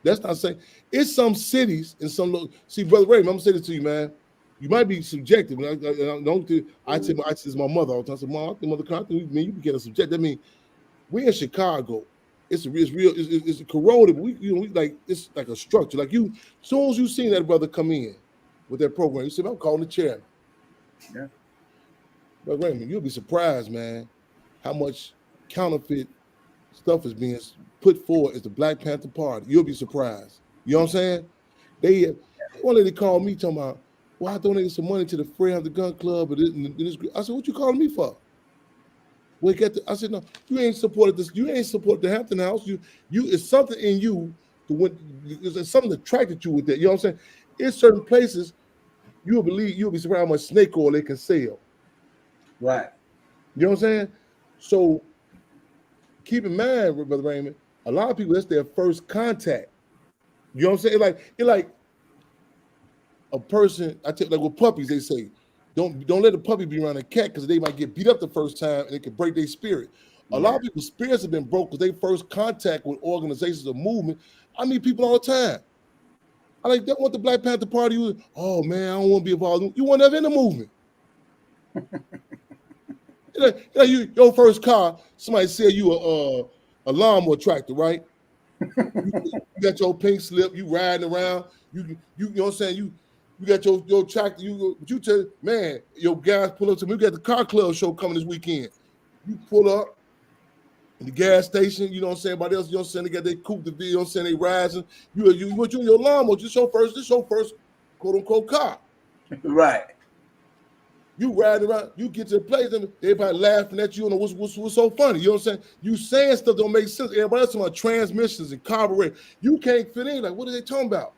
That's not saying. It's some cities and some. See, Brother Raymond, I'm gonna say this to you, man. You might be subjective. I say this is my mother all the time. I said, Mom, I think Mother Compton, man, you can get a subjective. I mean, we're in Chicago. It's corroded. We like it's like a structure. Like you, as soon as you seen that brother come in with that program, you said, I'm calling the chairman. Yeah. Brother Raymond, you'll be surprised, man, how much counterfeit stuff is being put forward as the Black Panther Party. You'll be surprised. You know what I'm saying? One lady called me talking about, well, I donated some money to the Fred Hampton Gun Club. I said, what you calling me for? Well, I said, no, you ain't supported this. You ain't supported the Hampton House. It's something in you there's something attracted you with that. You know what I'm saying? In certain places, you'll be surprised how much snake oil they can sell. Right. You know what I'm saying? So keep in mind, Brother Raymond, a lot of people, that's their first contact. You know what I'm saying? It's like a person, like with puppies, they say, don't let a puppy be around a cat because they might get beat up the first time and it can break their spirit. A lot of people's spirits have been broke because they first contact with organizations or movement. I meet people all the time. I like that. Want the Black Panther Party? Oh man, I don't want to be involved. You weren't ever in the movement. Your first car, somebody sell you a lawnmower tractor, right? You got your pink slip, you riding around, you know what I'm saying? You got your tractor, you tell man, your guys pull up to me. We got the car club show coming this weekend. You pull up in the gas station, you know what I'm saying? Everybody else, you know what I'm saying? They got their coupe de ville, you know what I'm saying? They rising. You in your lawnmower, this your first quote unquote car. Right. You riding around, you get to the place, and everybody laughing at you. And what's so funny? You know what I'm saying? You saying stuff don't make sense. Everybody else talking about transmissions and carburetor. You can't fit in. Like, what are they talking about?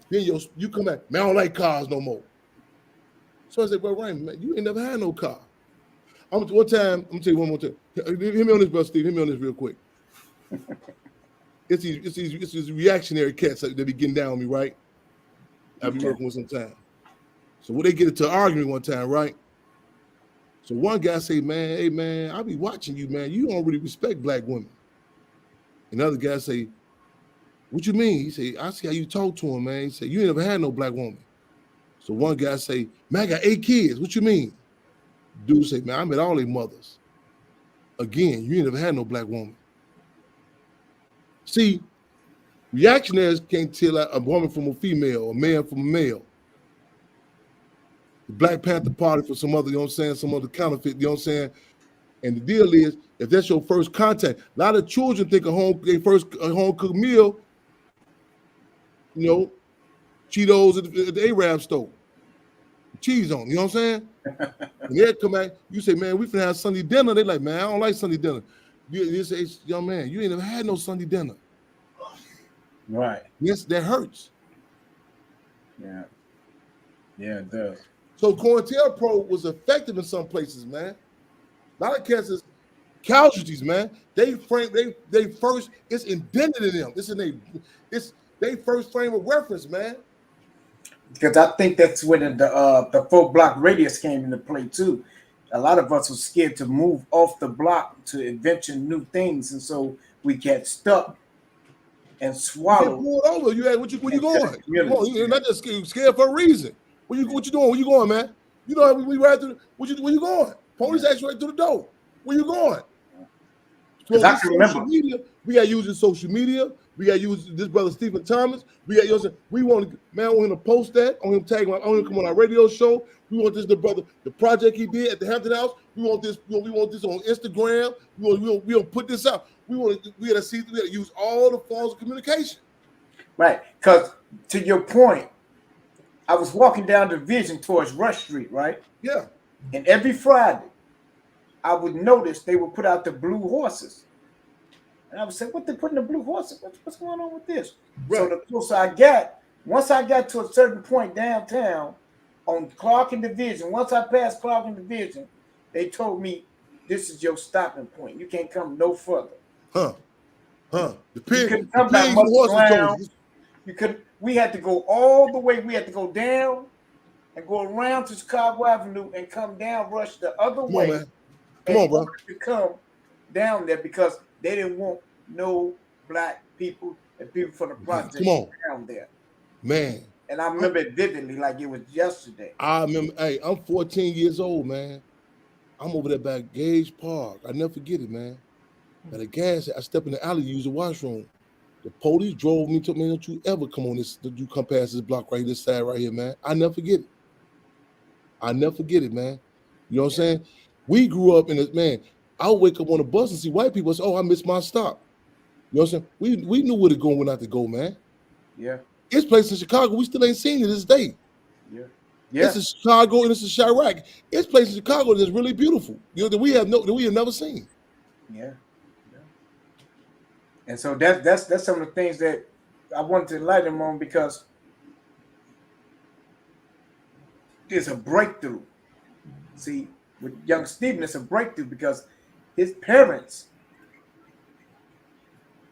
Then you come back, man, I don't like cars no more. So I said, bro, Raymond, man, you ain't never had no car. One time, I'm gonna tell you one more time. Hear me on this, brother Steve. Hear me on this real quick. It's these reactionary cats that be getting down on me, right? I be working with some time. So when they get into an argument one time, right? So one guy say, man, hey man, I be watching you, man. You don't really respect black women. Another guy say, what you mean? He say, I see how you talk to him, man. He say, you ain't never had no black woman. So one guy say, man, I got 8 kids. What you mean? Dude say, man, I met all their mothers. Again, you ain't never had no black woman. See, reactionaries can't tell a woman from a female, a man from a male. The Black Panther Party for some other, you know what I'm saying, some other counterfeit, you know what I'm saying? And the deal is, if that's your first contact, a lot of children think their first home cooked meal, you know, Cheetos at the Arab store. Cheese on, you know what I'm saying? And they come back, you say, man, we finna have Sunday dinner. They like, man, I don't like Sunday dinner. You say, young man, you ain't never had no Sunday dinner. Right. Yes, that hurts. Yeah. Yeah, it does. So COINTELPRO was effective in some places, man. A lot of cases, casualties, man. They first, it's indented in them. It's they first frame of reference, man. Because I think that's when the 4-block radius came into play too. A lot of us were scared to move off the block to adventure new things, and so we get stuck and swallowed. You get pulled over. Where you going? You're not just scared for a reason. What you doing? Where you going, man? You know we ride through. Where you going? Police ask you right through the door. Where you going? So I can remember. Media, we got using social media. We got using this brother Stephen Thomas. We want him to post that. I want him to tag him. I want him to come on our radio show. We want this the project he did at the Hampton House. We want this. We want this on Instagram. We want put this out. We got to use all the forms of communication. Right, because to your point, I was walking down Division towards Rush Street, right? Yeah. And every Friday, I would notice they would put out the blue horses. And I would say, what they putting the blue horses? What's going on with this? Right. So the closer I got, once I got to a certain point downtown on Clark and Division, once I passed Clark and Division, they told me, this is your stopping point. You can't come no further. The pig, you couldn't come back much around. We had to go all the way. We had to go down and go around to Chicago Avenue and come down, rush the other way. On, come on, bro. To come down there because they didn't want no black people and people from the project down there. Man. And I remember it vividly like it was yesterday. I remember, hey, I'm 14 years old, man. I'm over there by Gage Park. I never forget it, man. At a gas, I stepped in the alley to use the washroom. The police drove me, told me, don't you ever come on this, you come past this block right here, this side right here, man. I never forget it, man. You know what I'm saying? We grew up in this, man. I would wake up on the bus and see white people say, oh, I missed my stop. You know what I'm saying? We knew where to go and where not to go, man. Yeah. It's places in Chicago we still ain't seen to this day. Yeah. It's in Chicago and it's in Chirac. It's places in Chicago that's really beautiful. You know, that we have never seen. Yeah. And so that's some of the things that I wanted to enlighten them on because it's a breakthrough. See, with young Stephen, it's a breakthrough because his parents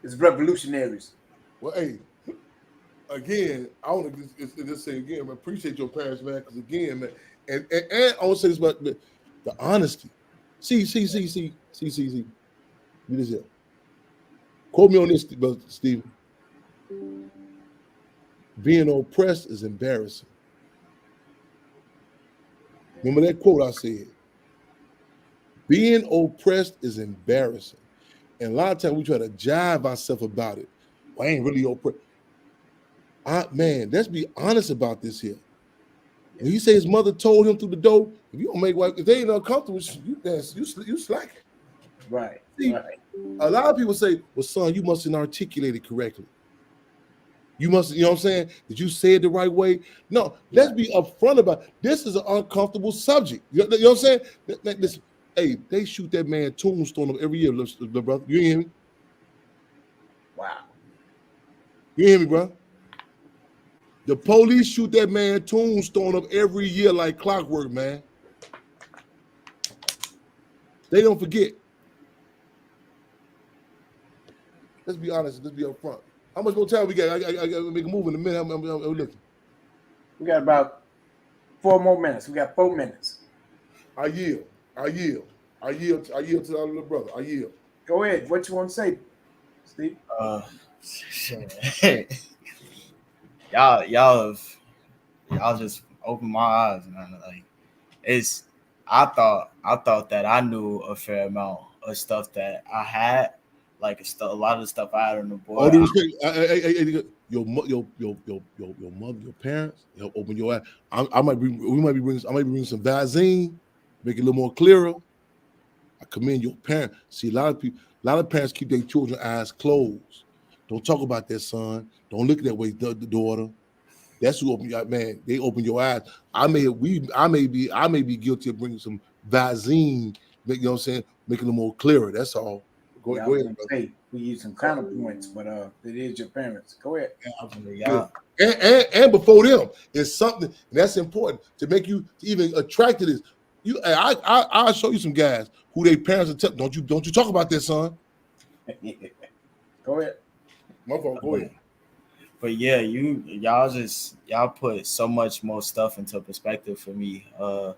is revolutionaries. Well, hey, again, I want to just say again, man, appreciate your parents, man, because again, man, and I want to say this about the honesty. See. Do this here. Quote me on this, Stephen. Being oppressed is embarrassing. Remember that quote I said? Being oppressed is embarrassing. And a lot of times we try to jive ourselves about it. Well, I ain't really oppressed. Man, let's be honest about this here. When he say his mother told him through the door, if you don't make if they ain't uncomfortable, you slacking. Right. See, Right. a lot of people say, well, son, you mustn't articulate it correctly. You must, you know what I'm saying? Did you say it the right way? No, let's be upfront about it. This is an uncomfortable subject. You know what I'm saying? Listen, hey, they shoot that man tombstone up every year, little brother. You hear me? Wow. You hear me, bro? The police shoot that man tombstone up every year like clockwork, man. They don't forget. Let's be honest. Let's be upfront. How much more time we got? I got to make a move in a minute. I'm looking. We got about 4 more minutes. We got 4 minutes. I yield to our little brother. I yield. Go ahead. What you want to say, Steve? y'all just opened my eyes, man. Like I thought that I knew a fair amount of stuff that I had, like a lot of the stuff I had on the board. All due respect, your mother, your parents, help open your eyes. I might be bringing some Visine, make it a little more clearer. I commend your parents. See, a lot of parents keep their children's eyes closed. Don't talk about that, son. Don't look that way, the daughter. That's who open your man. They open your eyes. I may be guilty of bringing some Visine, you know what I'm saying, making it more clearer. That's all. Go ahead. Say, we use some counterpoints, but it is your parents. Go ahead. Yeah. And before them, it's something, and that's important to make you even attract to this. I'll show you some guys who their parents are don't you talk about this, son. Go ahead. My fault. Go ahead. But yeah, y'all put so much more stuff into perspective for me. I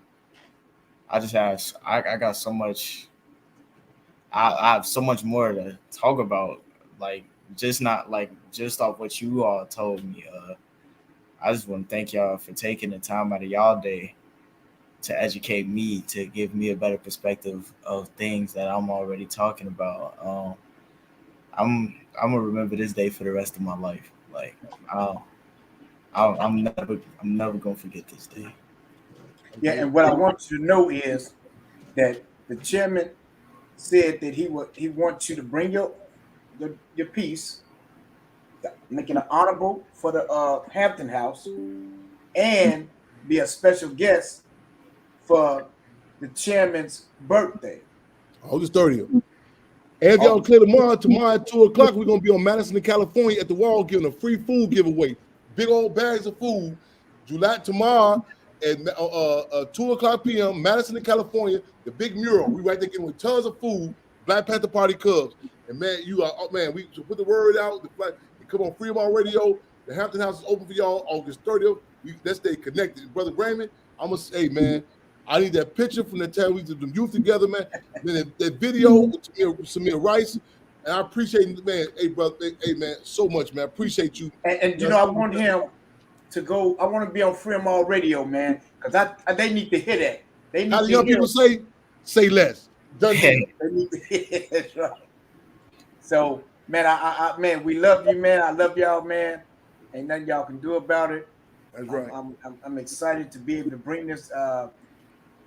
got so much. I have so much more to talk about. Like just off what you all told me. I just want to thank y'all for taking the time out of y'all day to educate me, to give me a better perspective of things that I'm already talking about. I'm gonna remember this day for the rest of my life. Like I'm never gonna forget this day. Yeah, and what I want you to know is that the chairman said that he wants you to bring your piece, making it honorable for the Hampton House, and be a special guest for the chairman's birthday. August 30th. And if y'all clear tomorrow at 2:00, we're gonna be on Madison, California at the wall giving a free food giveaway. Big old bags of food. Tomorrow at 2:00 p.m. Madison, California, the big mural. We right there giving tons of food. Black Panther Party Cubs. And man, we put the word out. Come on, Fremont Radio. The Hampton House is open for y'all August 30th. Let's stay connected. Brother Raymond, I'm gonna say, man, I need that picture from the time we did the youth together, man. Then that video with Samir Rice. And I appreciate it, man. Hey, brother, hey, man, so much, man. I appreciate you. And I want him to go. I want to be on Fremont Radio, man, because they need to hear that. They need How do young people say less? Done. They need to hear that's right. So, man, man, we love you, man. I love y'all, man. Ain't nothing y'all can do about it. That's right. I'm excited to be able to bring this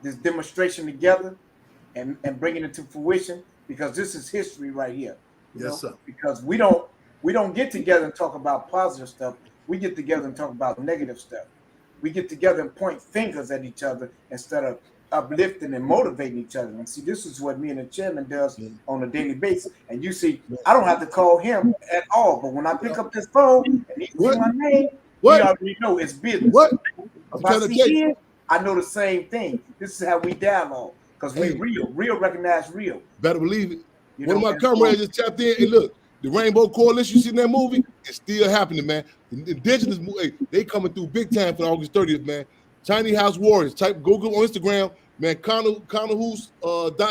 this demonstration together and bringing it to fruition, because this is history right here. Yes, sir. Because we don't get together and talk about positive stuff. We get together and talk about negative stuff. We get together and point fingers at each other instead of uplifting and motivating each other. And see, this is what me and the chairman does on a daily basis. And you see, I don't have to call him at all. But when I pick up this phone and he see my name, we already know it's business. What? If I see him, I know the same thing. This is how we dialogue. Because we real recognize real. Better believe it. One of my comrades just tapped in and look, the Rainbow Coalition, you seen that movie? It's still happening, man. The indigenous, they coming through big time for August 30th, man. Tiny House Warriors. Go on Instagram, man. Connor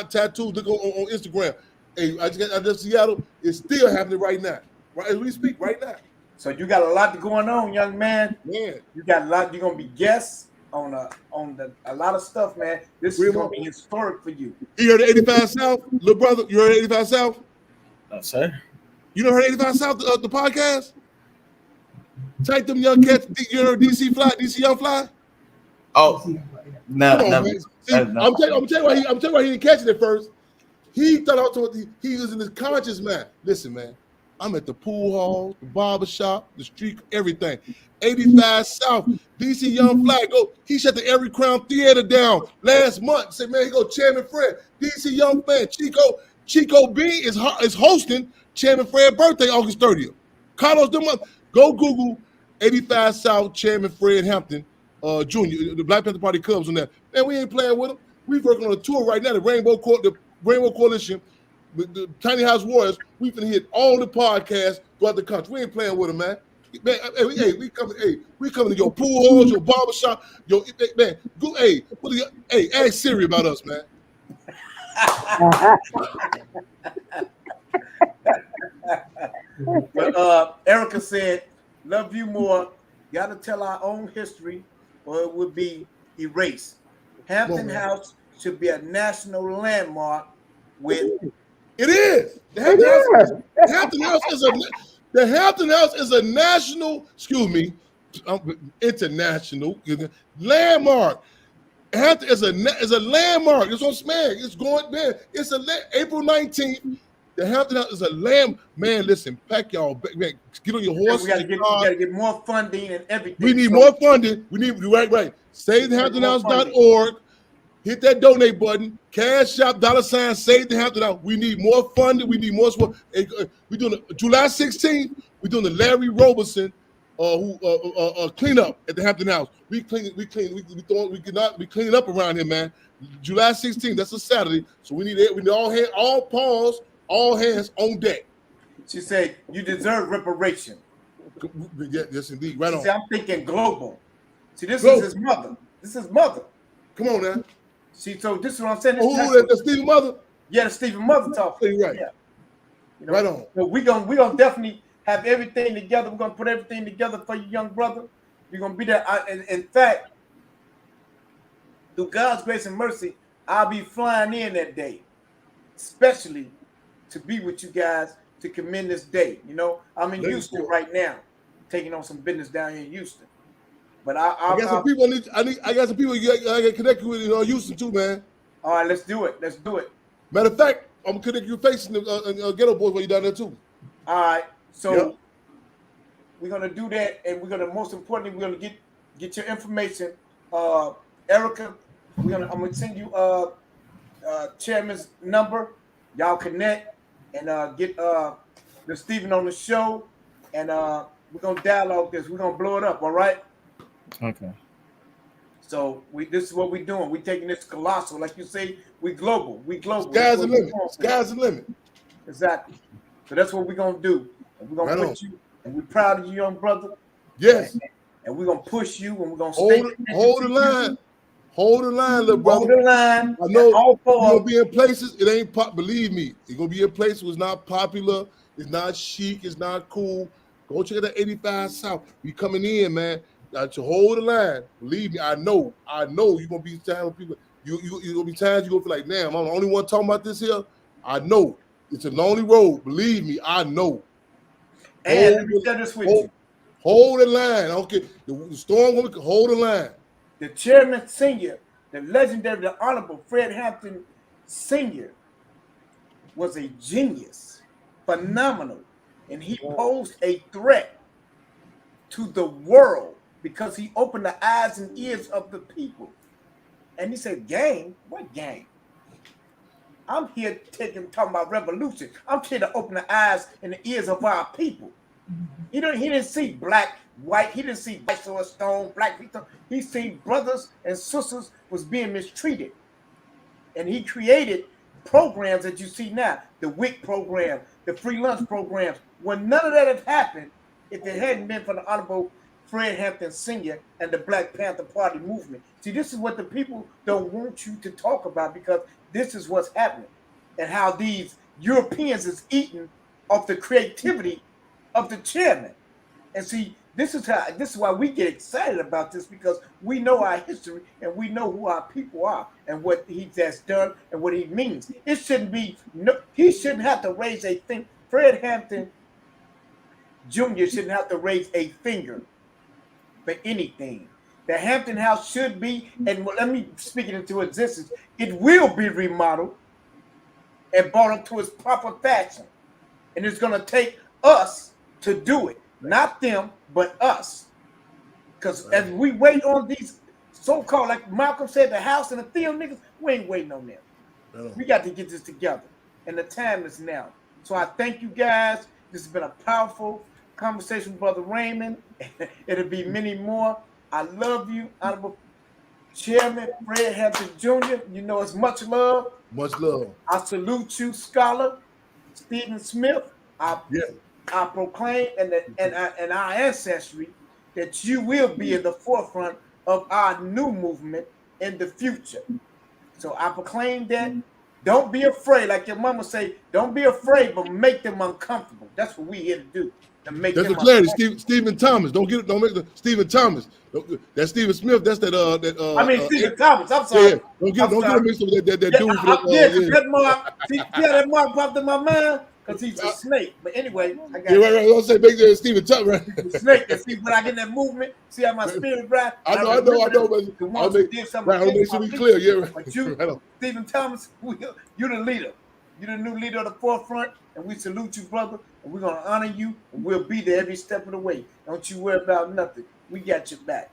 tattoo. Look on Instagram. Hey, I just Seattle. It's still happening right now, right as we speak, right now. So you got a lot going on, young man. Man, You got a lot. You're gonna be guests on a lot of stuff, man. This is gonna be historic for you. You heard of 85 South, little brother? You heard of 85 South? No, sir. You know heard 85 South, the podcast? Type them young cats. You heard DC Fly, DC Young Fly? Oh, no, Come on, no. man. See, I'm telling you why he didn't catch it at first. He thought out to he was in his conscious mind. Listen, man, I'm at the pool hall, the barber shop, the street, everything. 85 South, DC Young Fly. He shut the Every Crown Theater down last month. Said, man, he go Chairman Fred. DC Young Fan, Chico B is hosting Chairman Fred's birthday August 30th. Carlos, go Google 85 South Chairman Fred Hampton Jr., the Black Panther Party Cubs on that. Man, we ain't playing with him. We working on a tour right now, the Rainbow Coalition, the Tiny House Warriors. We finna hit all the podcasts throughout the country. We ain't playing with them, man. Man, we coming to your pool halls, your barbershop, man. Ask Siri about us, man. But Erica said, "Love you more. Got to tell our own history, or it would be erased. Hampton House should be a national landmark." It is. The Hampton House is a national, international landmark. Hampton is a landmark. It's on SMAG. It's going there. It's April 19th. The Hampton House is a land. Man, listen, pack y'all. Man, get on your horse. We gotta get more funding and everything. We need more funding. We need right. SaveTheHamptonHouse.org. Hit that donate button. Cash App, $ Save the Hampton House. We need more funding. We need more support. We're doing July 16th. We're doing the Larry Roberson cleanup at the Hampton House. We cleaning up around here, man. July 16th. That's a Saturday. So we need all hands on deck. She said, "You deserve reparation." Yes, indeed. Right on. See, I'm thinking global. See, this is his mother. This is his mother. Come on now. See, so this is what I'm saying. That's Stephen's mother? Yeah, the Stephen mother talking. Right. Yeah. Right on. So we gonna definitely have everything together. We're gonna put everything together for you, young brother. We're gonna be there. In fact, through God's grace and mercy, I'll be flying in that day, especially to be with you guys to commend this day. You know, I'm in Houston right now, taking on some business down here in Houston. But I got some people. I got some people I got to connect you with in Houston too, man. All right, let's do it. Matter of fact, I'm gonna connect you facing the Ghetto Boys while you're down there too. All right, so we're gonna do that, and we're gonna most importantly we're gonna get your information, Erica. I'm gonna send you chairman's number. Y'all connect and get the Stephen on the show, and we're gonna dialogue this. We're gonna blow it up. All right. Okay. So this is what we're doing. We're taking this colossal, like you say. We global. Sky's the limit. Sky's the limit. Exactly. So that's what we're gonna do. And we're gonna put you. And we're proud of you, young brother. Yes. And we're gonna push you, and we're gonna hold the line. Hold the line, little brother. Hold the line. I know you're gonna be in places. It ain't believe me. You're gonna be in places where it's not popular. It's not chic. It's not cool. Go check out that 85 South. We coming in, man. To hold the line, believe me, I know you're gonna be telling people. You gonna be times you're gonna feel like, damn, I'm the only one talking about this here. I know it's a lonely road. Believe me, I know. And let me share this with you. Hold the line. Okay, the storm gonna hold the line. The chairman senior, the legendary, the honorable Fred Hampton Sr. was a genius, phenomenal, and he posed a threat to the world because he opened the eyes and ears of the people. And he said, "Gang? What gang? I'm here talking about revolution. I'm here to open the eyes and the ears of our people." He didn't see black, white. He didn't see white or stone, black people. He seen brothers and sisters was being mistreated. And he created programs that you see now, the WIC program, the free lunch programs. When none of that had happened, if it hadn't been for the Honorable Fred Hampton Sr. and the Black Panther Party movement. See, this is what the people don't want you to talk about, because this is what's happening and how these Europeans is eating off the creativity of the chairman. And see, this is why we get excited about this, because we know our history and we know who our people are and what he has done and what he means. It shouldn't be he shouldn't have to raise a thing. Fred Hampton Jr. shouldn't have to raise a finger for anything. The Hampton House should be, and let me speak it into existence, it will be remodeled and brought up to its proper fashion. And it's going to take us to do it. Not them, but us. Because as we wait on these so-called, like Malcolm said, the House and the Theo niggas, we ain't waiting on them. No. We got to get this together. And the time is now. So I thank you guys. This has been a powerful conversation with Brother Raymond. It'll be many more. I love you, Honorable Chairman Fred Hampton Jr. You know it's much love. Much love. I salute you, Scholar Stephen Smith. I proclaim and our ancestry that you will be in the forefront of our new movement in the future. So I proclaim that. Don't be afraid, like your mama say. Don't be afraid, but make them uncomfortable. That's what we here to do. To make that's them the clarity. Stephen Thomas. Don't make the Stephen Thomas. That's Stephen Smith. That's that. I mean Stephen Thomas. I'm sorry. Yeah. Don't get mixed with that dude. That mark. See, that mark popped in my mind because he's a snake. But anyway, I got right. I'll say make that Stephen Thomas. Right. The snake. And see when I get in that movement, see how my spirit right. I know. But I'll make sure we clear. Yeah, right. But you, Stephen Thomas, you're the leader. You're the new leader of the forefront, and we salute you, brother. And we're gonna honor you, and we'll be there every step of the way. Don't you worry about nothing. We got your back.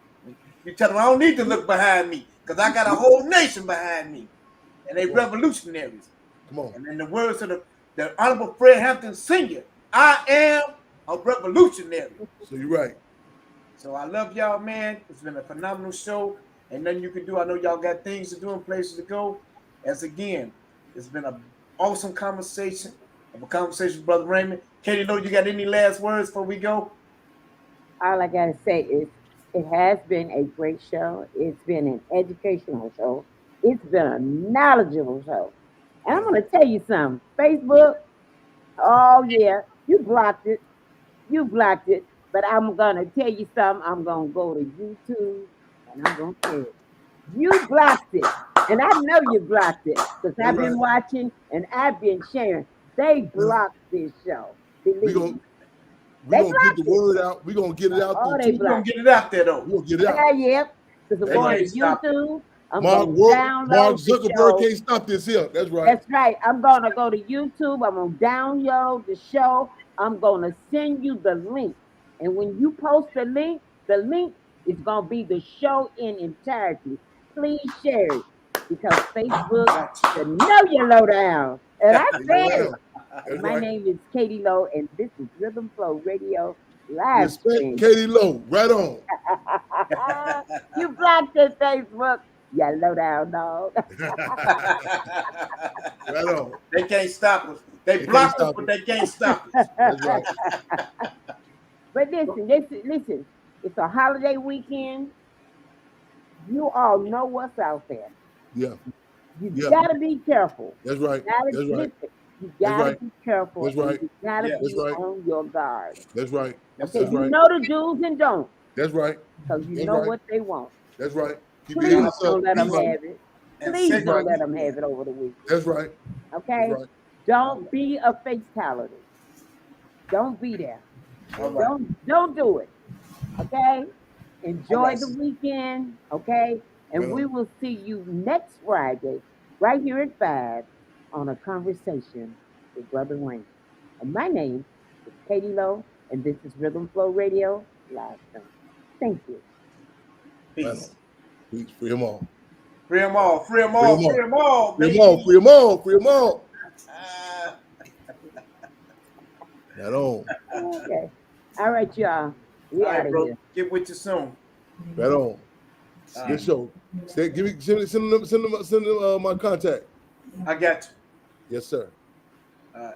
You tell them I don't need to look behind me, because I got a whole nation behind me, and they revolutionaries. Come on. And in the words of the Honorable Fred Hampton Sr., I am a revolutionary. So you're right. So I love y'all, man. It's been a phenomenal show. Ain't nothing you can do. I know y'all got things to do and places to go. As again, it's been an awesome conversation. A conversation with Brother Raymond. Katie, Lo, you got any last words before we go? All I gotta say is it has been a great show. It's been an educational show. It's been a knowledgeable show. And I'm gonna tell you something. Facebook, oh yeah, you blocked it. You blocked it. But I'm gonna tell you something. I'm gonna go to YouTube and I'm gonna tell you. You blocked it. And I know you blocked it because I've been watching and I've been sharing. They blocked this show. We're gonna get the word out. We're gonna get it out there. We're gonna get it out there though. We're gonna get it out. Yeah. Because I'm going to YouTube. Mark Zuckerberg can't stop this here. That's right. That's right. I'm gonna go to YouTube. I'm gonna download the show. I'm gonna send you the link. And when you post the link is gonna be the show in entirety. Please share it because Facebook should know you low down. And I said it. My name is Katie Lo, and this is Rhythm Flow Radio Live stream. Katie Lo, right on. You blocked the Facebook. Yeah, low down dog. Right on. They can't stop us. They block us, but they can't stop us. That's right. But listen. It's a holiday weekend. You all know what's out there. Yeah. You gotta be careful. That's right. You gotta be careful. That's right. You gotta be on your guard. That's right. Okay, you know the do's and don'ts. That's right. Because you know what they want. That's right. Please don't let them have it. Please don't let them have it over the weekend. That's right. Okay? That's right. Don't be a fatality. Don't be there. Right. Don't do it. Okay? Enjoy the weekend. Okay? And we will see you next Friday, right here at 5, on a conversation with Brother Raymond. And my name is Katie Lo, and this is Rhythm Flow Radio Live stream. Thank you. Peace. Peace. Free them all. Free them all. Free them all. Free them all. Free them all. Free them all. Free them all. That on. Okay. All right, y'all. We out of here. Get with you soon. Right on. Good show. Send them my contact. I got you. Yes, sir. All right.